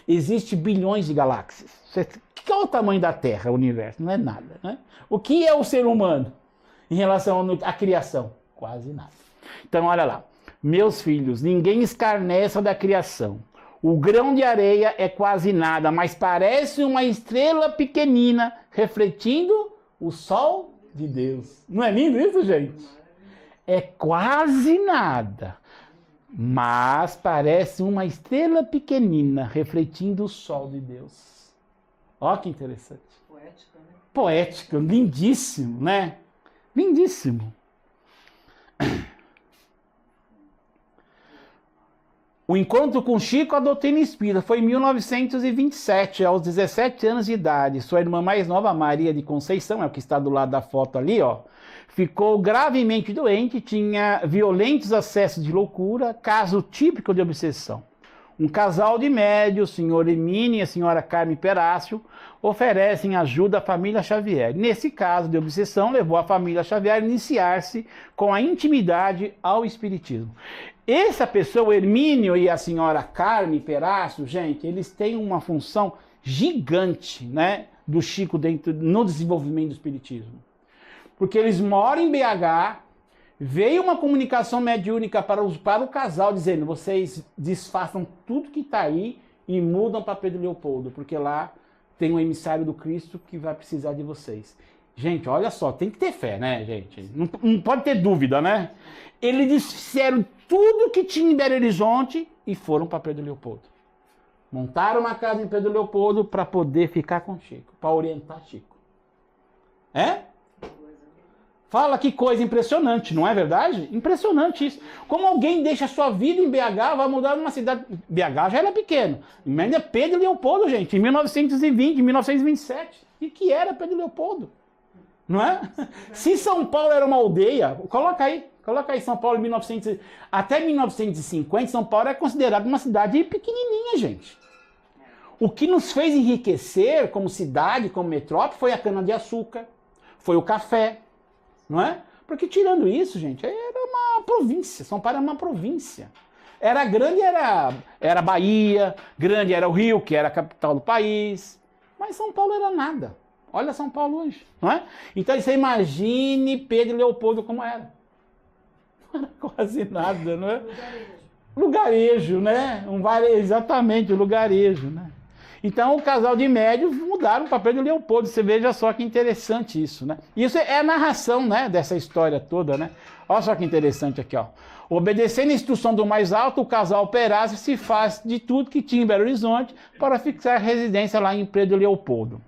Existem bilhões de galáxias. Qual é o tamanho da Terra, o universo? Não é nada, né? O que é o ser humano em relação à criação? Quase nada. Então, olha lá. Meus filhos, ninguém escarnece da criação. O grão de areia é quase nada, mas parece uma estrela pequenina refletindo o sol de Deus. Não é lindo isso, gente? É quase nada, mas parece uma estrela pequenina refletindo o sol de Deus. Ó que interessante. Poética, né? Poético, lindíssimo, né? Lindíssimo. O encontro com Chico, a doutrina espírita, foi em 1927, aos 17 anos de idade. Sua irmã mais nova, Maria de Conceição, é o que está do lado da foto ali, ó, ficou gravemente doente, tinha violentos acessos de loucura, caso típico de obsessão. Um casal de médios, o senhor Hermínio e a senhora Carme Perácio, oferecem ajuda à família Xavier. Nesse caso de obsessão, levou a família Xavier a iniciar-se com a intimidade ao espiritismo. Essa pessoa, o Hermínio e a senhora Carme Perácio, gente, eles têm uma função gigante, né, do Chico no desenvolvimento do espiritismo. Porque eles moram em BH, veio uma comunicação mediúnica para o casal dizendo, vocês desfaçam tudo que está aí e mudam para Pedro Leopoldo, porque lá tem um emissário do Cristo que vai precisar de vocês. Gente, olha só, tem que ter fé, né, gente? Não pode ter dúvida, né? Eles disseram tudo que tinha em Belo Horizonte e foram para Pedro Leopoldo. Montaram uma casa em Pedro Leopoldo para poder ficar com Chico, para orientar Chico. É? Fala que coisa impressionante, não é verdade? Impressionante isso. Como alguém deixa a sua vida em BH, vai mudar numa cidade... BH já era pequeno. Ainda é Pedro Leopoldo, gente, em 1920, 1927. E que era Pedro Leopoldo? Não é? Se São Paulo era uma aldeia, coloca aí São Paulo em 1900, até 1950, São Paulo é considerada uma cidade pequenininha, gente. O que nos fez enriquecer como cidade, como metrópole, foi a cana-de-açúcar, foi o café, não é? Porque tirando isso, gente, era uma província, São Paulo era uma província. Era grande, era Bahia, grande era o Rio, que era a capital do país, mas São Paulo era nada. Olha São Paulo hoje, não é? Então você imagine Pedro Leopoldo como era. Não era quase nada, não é? Lugarejo, né? Exatamente, o lugarejo, né? Então o casal de médios mudaram o papel de Leopoldo. Você veja só que interessante isso, né? Isso é a narração, né, dessa história toda, né? Olha só que interessante aqui, ó. Obedecendo a instrução do mais alto, o casal Perácio se faz de tudo que tinha em Belo Horizonte para fixar residência lá em Pedro Leopoldo.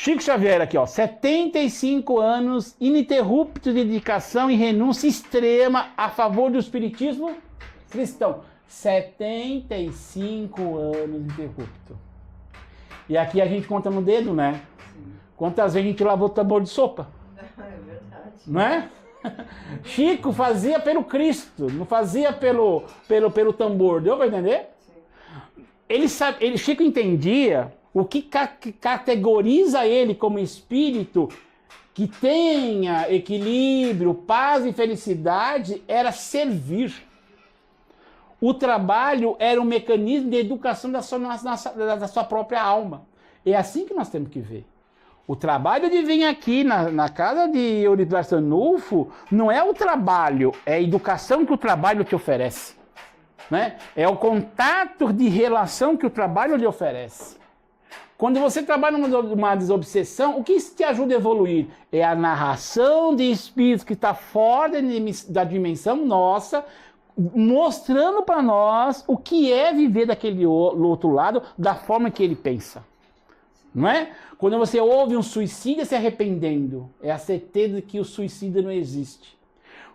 Chico Xavier aqui, ó, 75 anos, ininterrupto de dedicação e renúncia extrema a favor do espiritismo cristão. 75 anos ininterrupto. E aqui a gente conta no dedo, né? Quantas vezes a gente lavou tambor de sopa? É verdade. Não é? Chico fazia pelo Cristo, não fazia pelo tambor, deu para entender? Sim. Chico entendia o que categoriza ele como espírito que tenha equilíbrio, paz e felicidade era servir. O trabalho era um mecanismo de educação da sua própria alma. É assim que nós temos que ver. O trabalho de vir aqui na casa de Eurico Barçanufo não é o trabalho, é a educação que o trabalho te oferece. Né? É o contato de relação que o trabalho lhe oferece. Quando você trabalha numa desobsessão, o que te ajuda a evoluir? É a narração de espíritos que está fora da dimensão nossa, mostrando para nós o que é viver daquele outro lado, da forma que ele pensa. Não é? Quando você ouve um suicida se arrependendo, é a certeza de que o suicida não existe.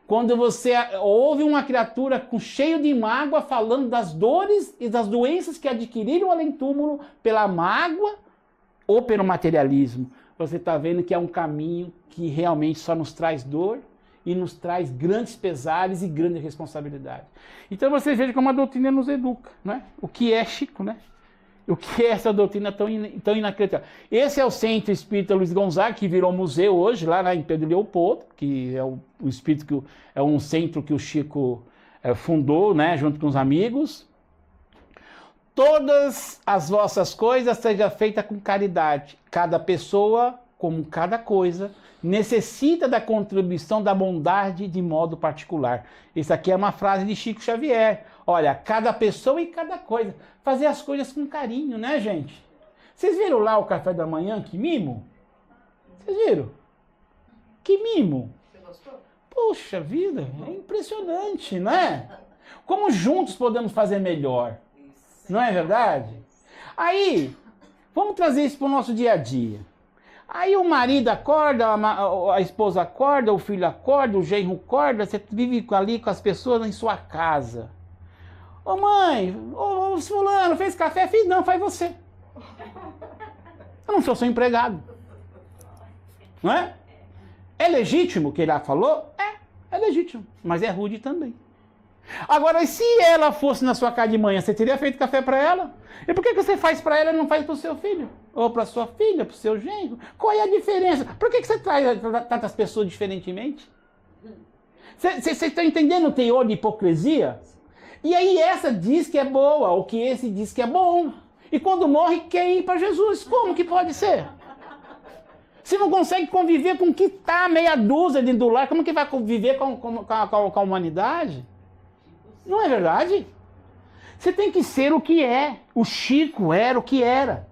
Quando você ouve uma criatura cheio de mágoa falando das dores e das doenças que adquiriram além-túmulo pela mágoa ou pelo materialismo, você está vendo que é um caminho que realmente só nos traz dor e nos traz grandes pesares e grande responsabilidade. Então você veja como a doutrina nos educa, né? O que é Chico, né? O que é essa doutrina tão inacreditável? Esse é o Centro Espírita Luiz Gonzaga, que virou museu hoje, lá em Pedro Leopoldo, que é o espírito que é um centro que o Chico fundou, né, junto com os amigos. Todas as vossas coisas sejam feitas com caridade. Cada pessoa, como cada coisa, necessita da contribuição da bondade de modo particular. Isso aqui é uma frase de Chico Xavier. Olha, cada pessoa e cada coisa. Fazer as coisas com carinho, né, gente? Vocês viram lá o café da manhã? Que mimo? Vocês viram? Que mimo? Você gostou? Poxa vida, é impressionante, né? Como juntos podemos fazer melhor. Isso. Não é verdade? Aí, vamos trazer isso para o nosso dia a dia. Aí o marido acorda, a esposa acorda, o filho acorda, o genro acorda, você vive ali com as pessoas em sua casa. Ô mãe, ô fulano, fez café? Fiz não, faz você. Eu não sou seu empregado. Não é? É legítimo o que ele falou? É legítimo, mas é rude também. Agora, e se ela fosse na sua casa de manhã, você teria feito café para ela? E por que você faz para ela e não faz para o seu filho? Ou para sua filha, para o seu genro? Qual é a diferença? Por que você trata as pessoas diferentemente? Você está entendendo o teor de hipocrisia? E aí essa diz que é boa, ou que esse diz que é bom. E quando morre, quer ir para Jesus. Como que pode ser? Se não consegue conviver com o que está meia dúzia dentro do lar, como que vai conviver com a humanidade? Não é verdade? Você tem que ser o que é. O Chico era o que era.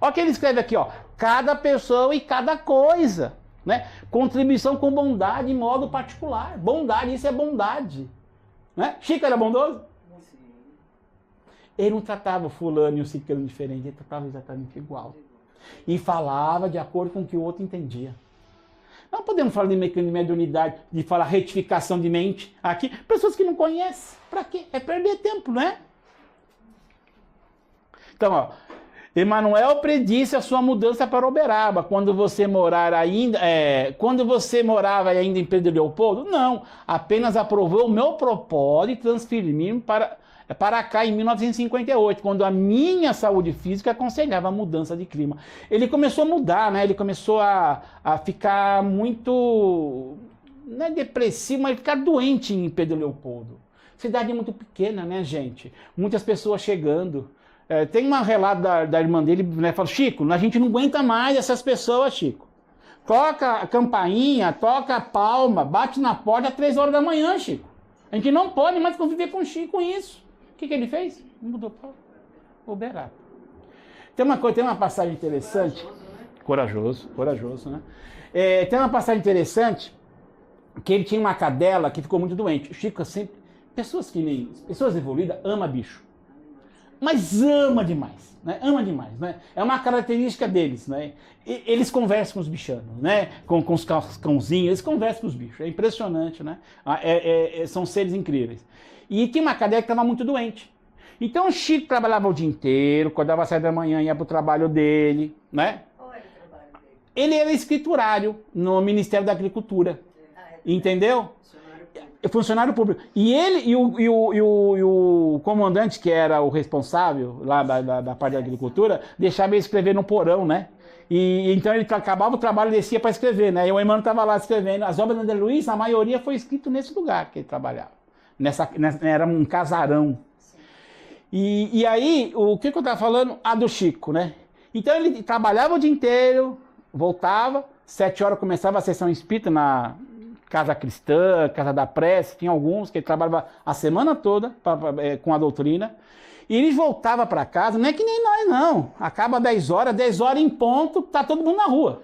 Olha o que ele escreve aqui, ó. Cada pessoa e cada coisa. Né? Contribuição com bondade em modo particular. Bondade, isso é bondade. Né? Chico era bondoso? Sim. Ele não tratava o fulano e o ciclano diferente, ele tratava exatamente igual. E falava de acordo com o que o outro entendia. Não podemos falar de mecanismo de mediunidade, de falar retificação de mente aqui. Pessoas que não conhecem, para quê? É perder tempo, não é? Então, ó, Emmanuel predisse a sua mudança para Uberaba. Quando você morava ainda em Pedro Leopoldo, não. Apenas aprovou o meu propósito de transferir-me para cá em 1958, quando a minha saúde física aconselhava a mudança de clima. Ele começou a mudar, né? Ele começou a ficar muito, não é depressivo, mas ficar doente em Pedro Leopoldo. Cidade muito pequena, né, gente? Muitas pessoas chegando. Tem um relato da irmã dele, né? Fala, Chico, a gente não aguenta mais essas pessoas, Chico. Toca a campainha, toca a palma, bate na porta às 3 horas da manhã, Chico. A gente não pode mais conviver com o Chico com isso. O que ele fez? Mudou para Uberaba. Tem uma passagem interessante. Corajoso, né? Tem uma passagem interessante que ele tinha uma cadela que ficou muito doente. O Chico sempre... Pessoas evoluídas ama bicho. mas ama demais, né? Ama demais, né? É uma característica deles, né? Eles conversam com os bichanos, né? Com os cãozinhos, eles conversam com os bichos. É impressionante, né? São seres incríveis. E tinha uma cadeia que estava muito doente. Então o Chico trabalhava o dia inteiro, acordava às 7 da manhã, ia para o trabalho dele, né? Qual era o trabalho dele? Ele era escriturário no Ministério da Agricultura, entendeu? Funcionário público. E ele e o comandante, que era o responsável lá da parte da agricultura, deixava ele escrever no porão, né? E então ele acabava o trabalho e descia para escrever, né? E o Emmanuel estava lá escrevendo. As obras do André Luiz, a maioria foi escrito nesse lugar que ele trabalhava. Era um casarão. E aí, o que eu estava falando? A do Chico, né? Então ele trabalhava o dia inteiro, voltava, 7 horas começava a sessão espírita na Casa Cristã, Casa da Prece, tinha alguns que ele trabalhava a semana toda com a doutrina. E ele voltava para casa, não é que nem nós não, acaba 10 horas em ponto, tá todo mundo na rua.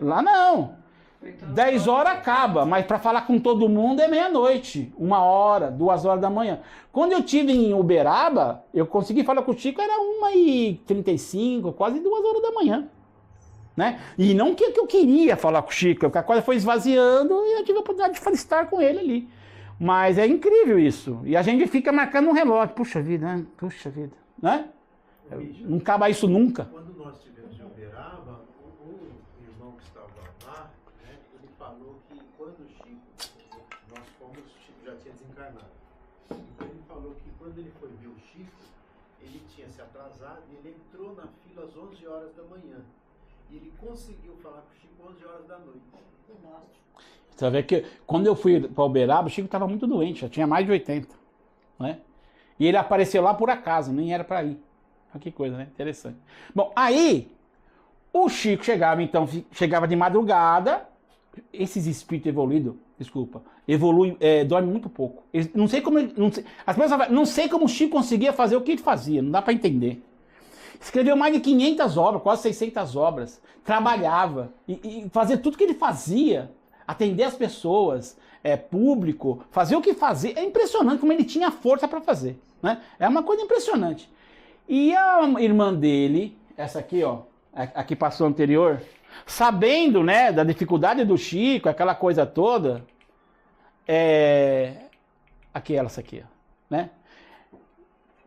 Lá não. 10 horas acaba, mas para falar com todo mundo é meia-noite, 1 hora, 2 horas da manhã. Quando eu estive em Uberaba, eu consegui falar com o Chico, era 1h35, quase 2 horas da manhã. Né? E não que eu queria falar com o Chico, porque a coisa foi esvaziando e eu tive a oportunidade de estar com ele ali. Mas é incrível isso. E a gente fica marcando um relógio. Puxa vida, né? Puxa vida. Né? Não acaba isso nunca. Quando nós estivemos em Uberaba, o irmão que estava lá, né, ele falou que quando o Chico, nós fomos, o Chico já tinha desencarnado. Então ele falou que quando ele foi ver o Chico, ele tinha se atrasado e ele entrou na fila às 11 horas da manhã. E ele conseguiu falar com o Chico às 11 horas da noite. Você vai ver que quando eu fui para Uberaba, o Chico estava muito doente, já tinha mais de 80. Né? E ele apareceu lá por acaso, nem era para ir. Olha que coisa, né? Interessante. Bom, aí o Chico chegava de madrugada. Esses espíritos evoluídos, dormem muito pouco. Não sei como as pessoas falam, não sei como o Chico conseguia fazer o que ele fazia, não dá para entender. Escreveu mais de 500 obras, quase 600 obras. Trabalhava e fazia tudo que ele fazia. Atender as pessoas, público, fazer o que fazia. É impressionante como ele tinha força para fazer. Né? É uma coisa impressionante. E a irmã dele, essa aqui, ó, a que passou anterior, sabendo, né, da dificuldade do Chico, aquela coisa toda, essa aqui, ó, né?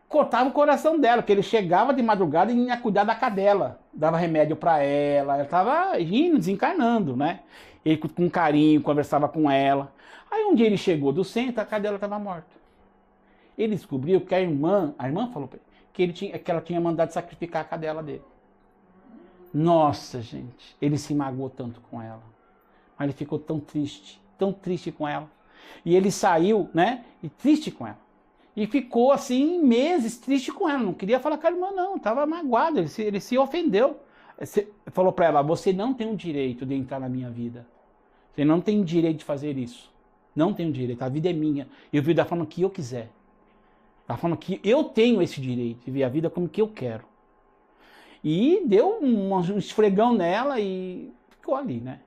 Cortava o coração dela, porque ele chegava de madrugada e ia cuidar da cadela, dava remédio para ela estava rindo, desencarnando, né? Ele com carinho conversava com ela. Aí um dia ele chegou do centro, a cadela estava morta. Ele descobriu que a irmã falou para ele que ela tinha mandado sacrificar a cadela dele. Nossa, gente, ele se magoou tanto com ela, mas ele ficou tão triste com ela. E ele saiu, né, e triste com ela. E ficou assim meses triste com ela, não queria falar com a irmã não, estava magoado, ele se ofendeu. Falou para ela, você não tem o direito de entrar na minha vida, você não tem o direito de fazer isso, não tem o direito, a vida é minha, eu vivo da forma que eu quiser, da forma que eu tenho esse direito, de viver a vida como que eu quero. E deu um esfregão nela e ficou ali, né?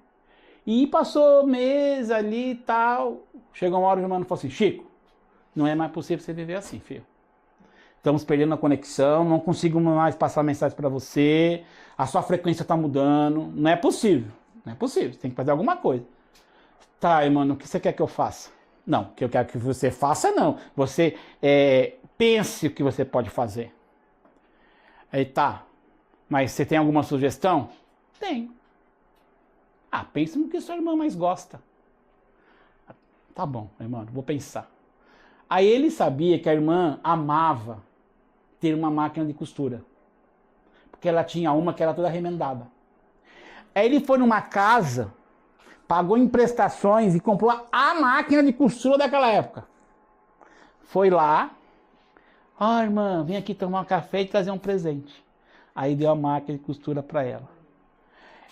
E passou mês ali e tal, chegou uma hora o irmão falou assim, Chico, não é mais possível você viver assim, filho. Estamos perdendo a conexão, não consigo mais passar mensagem para você, a sua frequência está mudando, não é possível, você tem que fazer alguma coisa. Tá, mano, o que você quer que eu faça? Não, o que eu quero que você faça não, você pense o que você pode fazer. Aí tá, mas você tem alguma sugestão? Tenho. Pensa no que sua irmã mais gosta. Tá bom, irmão, vou pensar. Aí ele sabia que a irmã amava ter uma máquina de costura. Porque ela tinha uma que era toda remendada. Aí ele foi numa casa, pagou em prestações e comprou a máquina de costura daquela época. Foi lá, irmã, vem aqui tomar um café e trazer um presente. Aí deu a máquina de costura para ela.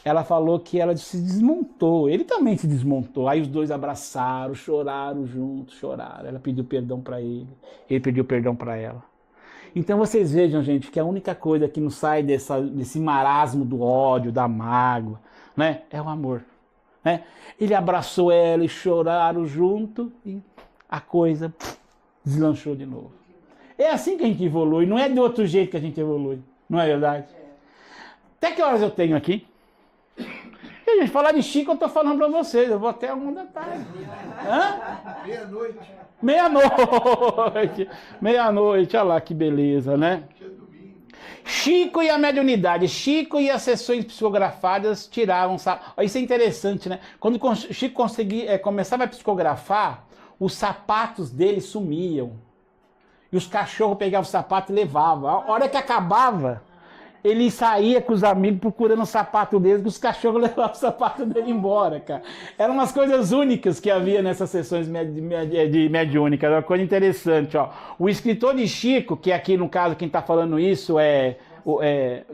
Ela falou que ela se desmontou, ele também se desmontou. Aí os dois abraçaram, choraram juntos, choraram. Ela pediu perdão para ele pediu perdão para ela. Então vocês vejam, gente, que a única coisa que nos sai desse marasmo do ódio, da mágoa, né, é o amor. Né? Ele abraçou ela e choraram junto e a coisa deslanchou de novo. É assim que a gente evolui, não é de outro jeito que a gente evolui. Não é verdade? Até que horas eu tenho aqui? E, gente, falar de Chico eu tô falando para vocês, eu vou até 1 da tarde. Hã? Meia-noite. Meia-noite. Meia-noite, olha lá que beleza, né? Chico e a mediunidade. Chico e as sessões psicografadas tiravam... Isso é interessante, né? Quando Chico começava a psicografar, os sapatos dele sumiam. E os cachorros pegavam o sapato e levavam. A hora que acabava, ele saía com os amigos procurando o sapato deles, que os cachorros levavam o sapato dele embora, cara. Eram umas coisas únicas que havia nessas sessões de mediúnica. Era uma coisa interessante, ó. O escritor de Chico, que aqui no caso quem está falando isso é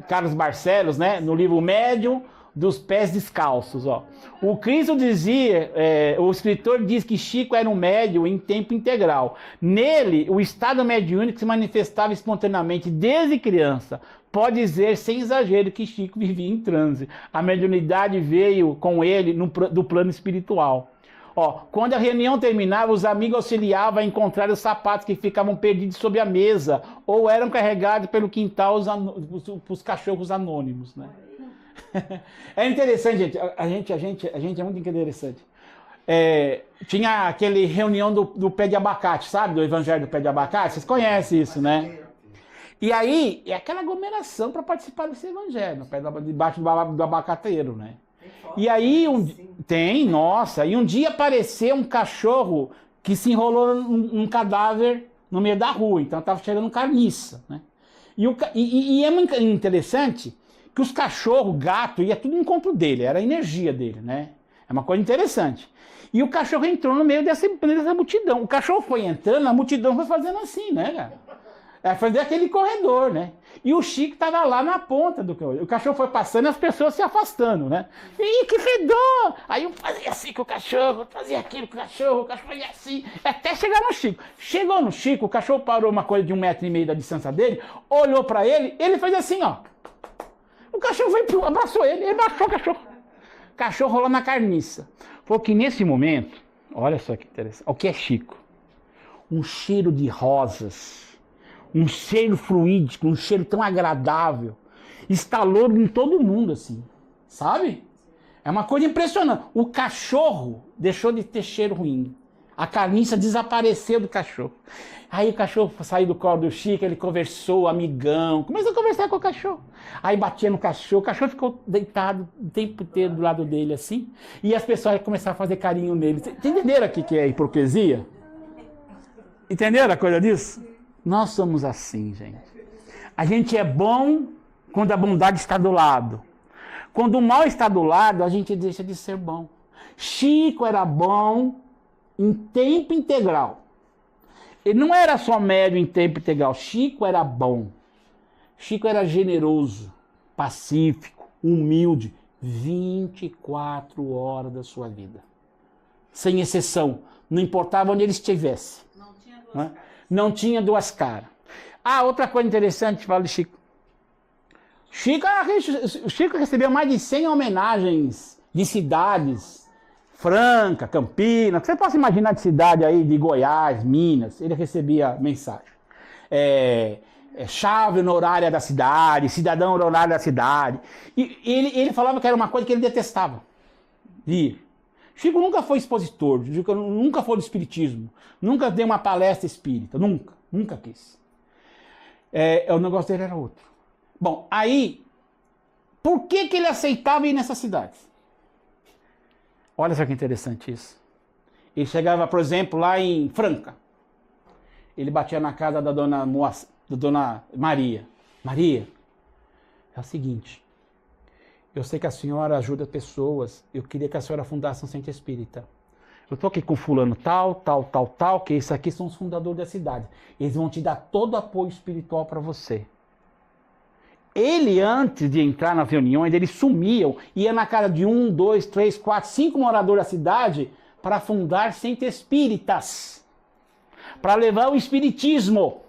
Carlos Barcelos, né? No livro Médium dos Pés Descalços, ó. O Cristo dizia, o escritor diz que Chico era um médium em tempo integral. Nele, o estado mediúnico se manifestava espontaneamente desde criança. Pode dizer, sem exagero, que Chico vivia em transe. A mediunidade veio com ele do plano espiritual. Ó, quando a reunião terminava, os amigos auxiliavam a encontrar os sapatos que ficavam perdidos sob a mesa ou eram carregados pelo quintal os cachorros anônimos, né? É interessante, gente. A gente é muito interessante. Tinha aquele reunião do pé de abacate, sabe? Do evangelho do pé de abacate. Vocês conhecem isso, né? E aí, é aquela aglomeração para participar desse evangelho, debaixo do abacateiro, né? E aí, nossa, e um dia apareceu um cachorro que se enrolou num cadáver no meio da rua, então estava cheirando carniça, né? E é muito interessante que os cachorros, gato, ia tudo no encontro dele, era a energia dele, né? É uma coisa interessante. E o cachorro entrou no meio dessa multidão. O cachorro foi entrando, a multidão foi fazendo assim, né, cara? Fazer aquele corredor, né? E o Chico estava lá na ponta do corredor. O cachorro foi passando e as pessoas se afastando, né? Ih, que fedor! Aí um fazia assim com o cachorro, fazia aquilo com o cachorro fazia assim, até chegar no Chico. Chegou no Chico, o cachorro parou uma coisa de 1,5 metro da distância dele, olhou para ele, ele fez assim, ó. O cachorro veio, abraçou ele abraçou o cachorro. O cachorro rolou na carniça. Foi que nesse momento, olha só que interessante, o que é Chico? Um cheiro de rosas, um cheiro fluídico, um cheiro tão agradável, instalou em todo mundo assim, sabe? É uma coisa impressionante. O cachorro deixou de ter cheiro ruim. A carniça desapareceu do cachorro. Aí o cachorro saiu do colo do Chico, ele conversou, amigão, começou a conversar com o cachorro. Aí batia no cachorro, o cachorro ficou deitado o tempo inteiro do lado dele assim, e as pessoas começaram a fazer carinho nele. Entenderam aqui que é hipocrisia? Entenderam a coisa disso? Nós somos assim, gente. A gente é bom quando a bondade está do lado. Quando o mal está do lado, a gente deixa de ser bom. Chico era bom em tempo integral. Ele não era só médio em tempo integral. Chico era bom. Chico era generoso, pacífico, humilde. 24 horas da sua vida. Sem exceção. Não importava onde ele estivesse. Não tinha duas Né? caras. Não tinha duas caras. Ah, outra coisa interessante, fala de Chico. Chico recebeu mais de 100 homenagens de cidades. Franca, Campinas, você possa imaginar de cidade aí de Goiás, Minas, ele recebia mensagem. Chave honorária da cidade, cidadão honorário da cidade. E ele falava que era uma coisa que ele detestava. Chico nunca foi expositor, Chico nunca foi do espiritismo, nunca deu uma palestra espírita, nunca quis. O negócio dele era outro. Bom, aí, por que ele aceitava ir nessas cidades? Olha só que interessante isso. Ele chegava, por exemplo, lá em Franca. Ele batia na casa da dona Maria. Maria, é o seguinte, eu sei que a senhora ajuda pessoas, eu queria que a senhora fundasse um centro espírita. Eu estou aqui com fulano tal, que esses aqui são os fundadores da cidade. Eles vão te dar todo o apoio espiritual para você. Ele, antes de entrar nas reuniões, eles sumiam, ia na casa de 1, 2, 3, 4, 5 moradores da cidade para fundar centros espíritas, para levar o espiritismo.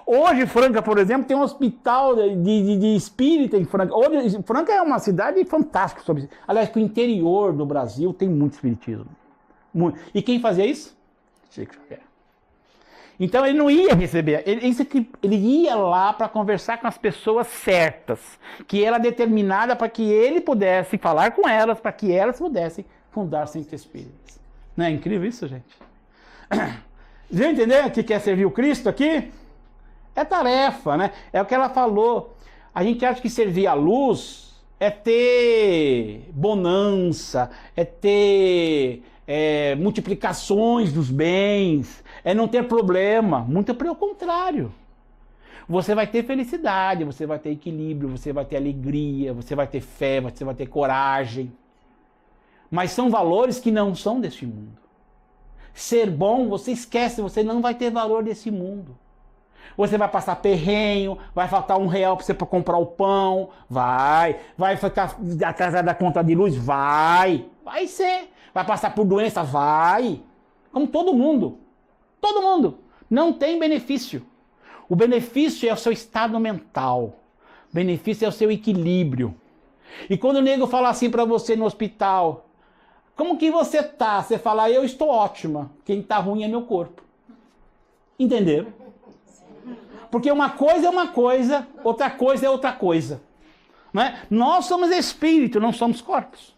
Hoje, Franca, por exemplo, tem um hospital de espírita em Franca. Hoje, Franca é uma cidade fantástica. Aliás, para o interior do Brasil tem muito espiritismo. Muito. E quem fazia isso? Chico Xavier. Então ele não ia receber, ele ia lá para conversar com as pessoas certas, que era determinada para que ele pudesse falar com elas, para que elas pudessem fundar centros espíritas. Não é incrível isso, gente? Vocês entenderam o que é servir o Cristo aqui? É tarefa, né? É o que ela falou. A gente acha que servir a luz é ter bonança, é ter multiplicações dos bens, é não ter problema. Muito pelo contrário. Você vai ter felicidade, você vai ter equilíbrio, você vai ter alegria, você vai ter fé, você vai ter coragem. Mas são valores que não são deste mundo. Ser bom, você esquece, você não vai ter valor desse mundo. Você vai passar perrenho, vai faltar R$1 para você para comprar o pão, vai ficar atrasado da conta de luz, vai ser, vai passar por doença, vai, como todo mundo, não tem benefício. O benefício é o seu estado mental, o benefício é o seu equilíbrio. E quando o nego fala assim para você no hospital, como que você tá? Você fala, eu estou ótima, quem tá ruim é meu corpo. Entenderam? Porque uma coisa é uma coisa, outra coisa é outra coisa. Né? Nós somos espírito, não somos corpos.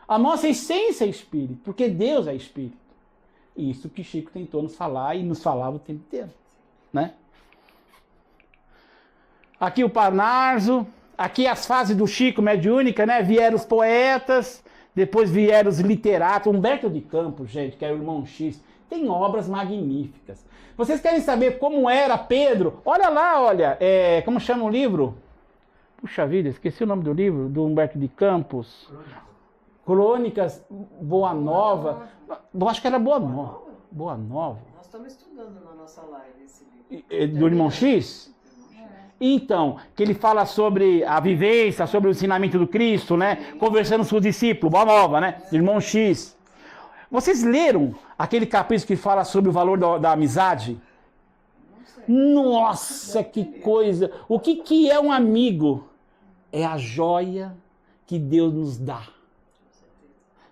A nossa essência é espírito, porque Deus é espírito. Isso que Chico tentou nos falar e nos falava o tempo inteiro. Né? Aqui o Parnarzo, aqui as fases do Chico mediúnica, né? Vieram os poetas, depois vieram os literatos. Humberto de Campos, gente, que é o irmão X, tem obras magníficas. Vocês querem saber como era Pedro? Olha lá, olha, como chama o livro? Puxa vida, esqueci o nome do livro, do Humberto de Campos. Crônicas Boa Nova. Eu acho que era Boa Nova. Boa Nova. Nós estamos estudando na nossa live esse livro. Do irmão X? Então, que ele fala sobre a vivência, sobre o ensinamento do Cristo, né? Conversando com os discípulos, Boa Nova, né? Do irmão X. Vocês leram aquele capítulo que fala sobre o valor da amizade? Nossa, que coisa! O que é um amigo? É a joia que Deus nos dá.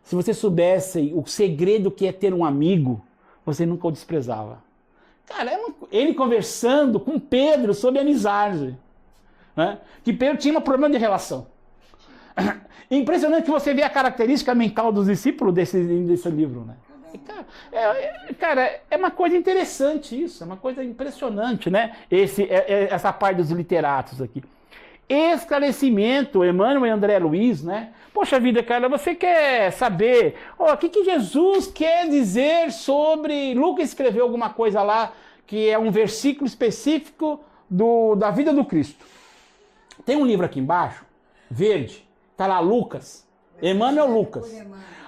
Se você soubesse o segredo que é ter um amigo, você nunca o desprezava. Cara, ele conversando com Pedro sobre amizade. Né? Que Pedro tinha um problema de relação. Impressionante que você vê a característica mental dos discípulos desse livro, né? Cara, é uma coisa interessante isso, é uma coisa impressionante, né? Essa parte dos literatos aqui. Esclarecimento, Emmanuel e André Luiz, né? Poxa vida, cara, você quer saber o que Jesus quer dizer sobre... Lucas escreveu alguma coisa lá, que é um versículo específico da vida do Cristo. Tem um livro aqui embaixo, verde, tá lá Lucas, Emmanuel Lucas.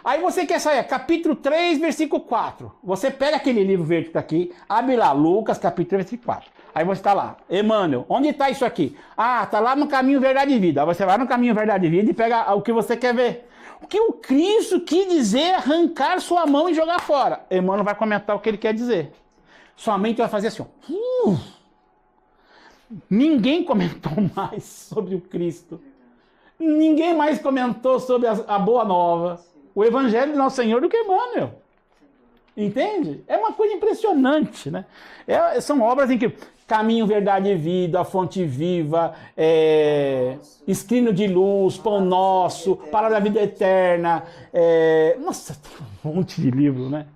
Aí você quer sair, capítulo 3, versículo 4. Você pega aquele livro verde que está aqui, abre lá, Lucas, capítulo 3, versículo 4. Aí você está lá, Emmanuel, onde está isso aqui? Ah, está lá no Caminho, Verdade e Vida. Aí você vai no Caminho, Verdade e Vida e pega o que você quer ver. O que o Cristo quis dizer, arrancar sua mão e jogar fora. Emmanuel vai comentar o que ele quer dizer. Sua mente vai fazer assim, ó. Ninguém comentou mais sobre o Cristo. Ninguém mais comentou sobre a Boa Nova, o Evangelho de Nosso Senhor do que Emmanuel. Entende? É uma coisa impressionante, né? São obras em que Caminho, Verdade e Vida, Fonte Viva, Escrino de Luz, Pão Nosso, Palavra da Vida Eterna. Nossa, tem um monte de livro, né?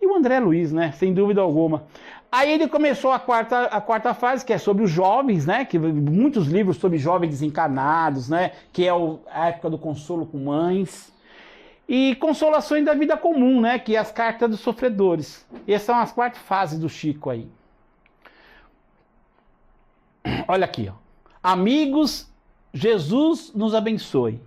E o André Luiz, né? Sem dúvida alguma. Aí ele começou a quarta fase, que é sobre os jovens, né? Que muitos livros sobre jovens desencarnados, né? Que é a época do consolo com mães. E consolações da vida comum, né? Que é as cartas dos sofredores. E essas são as 4 fases do Chico aí. Olha aqui, ó. Amigos, Jesus nos abençoe.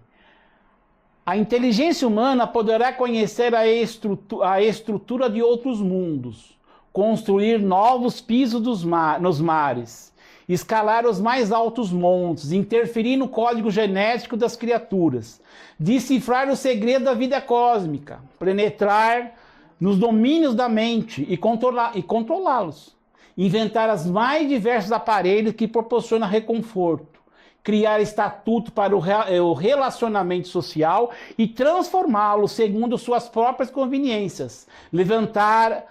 A inteligência humana poderá conhecer a estrutura de outros mundos, construir novos pisos nos mares, escalar os mais altos montes, interferir no código genético das criaturas, decifrar o segredo da vida cósmica, penetrar nos domínios da mente e controlá-los, inventar os mais diversos aparelhos que proporcionam reconforto, criar estatuto para o relacionamento social e transformá-lo segundo suas próprias conveniências. Levantar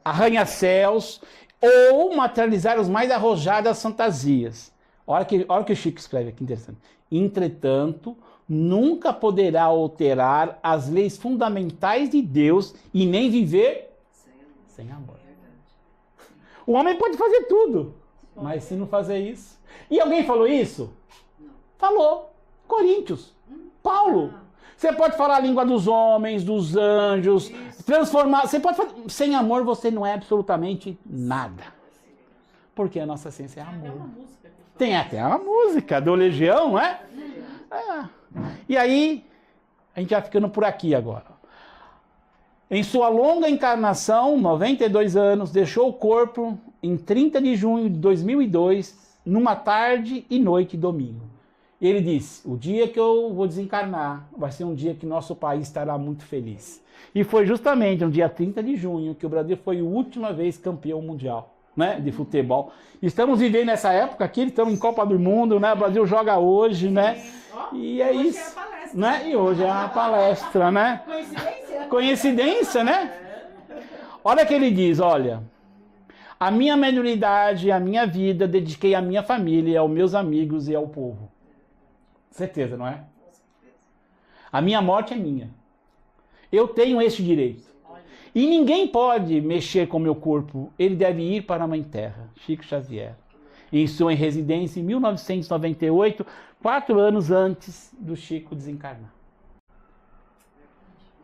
arranha-céus ou materializar os mais arrojadas fantasias. Olha o que o Chico escreve aqui, interessante. Entretanto, nunca poderá alterar as leis fundamentais de Deus e nem viver sem amor. O homem pode fazer tudo, mas se não fazer isso... E alguém falou isso? Falou. Coríntios. Paulo. Você pode falar a língua dos homens, dos anjos, transformar... Você pode fazer... Sem amor você não é absolutamente nada. Porque a nossa essência é amor. Tem até uma música do Legião, não é? E aí, a gente vai ficando por aqui agora. Em sua longa encarnação, 92 anos, deixou o corpo em 30 de junho de 2002, numa tarde e noite domingo. Ele disse, o dia que eu vou desencarnar vai ser um dia que nosso país estará muito feliz. E foi justamente no dia 30 de junho que o Brasil foi a última vez campeão mundial, né, de futebol. Estamos vivendo essa época aqui, estamos em Copa do Mundo, né? O Brasil joga hoje, né? E é isso, né? E hoje é uma palestra, né? Coincidência, né? Olha que ele diz, olha, a minha mediunidade, a minha vida, dediquei à minha família, aos meus amigos e ao povo. Certeza, não é? A minha morte é minha. Eu tenho esse direito. E ninguém pode mexer com o meu corpo. Ele deve ir para a Mãe Terra. Chico Xavier. Em sua residência em 1998, 4 anos antes do Chico desencarnar.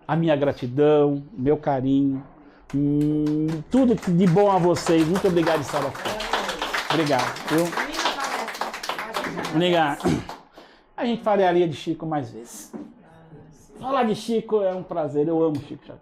A minha gratidão, meu carinho, tudo de bom a vocês. Muito obrigado, Sara. Obrigado. Obrigado. A gente falaria de Chico mais vezes. Falar de Chico é um prazer. Eu amo Chico Xavier.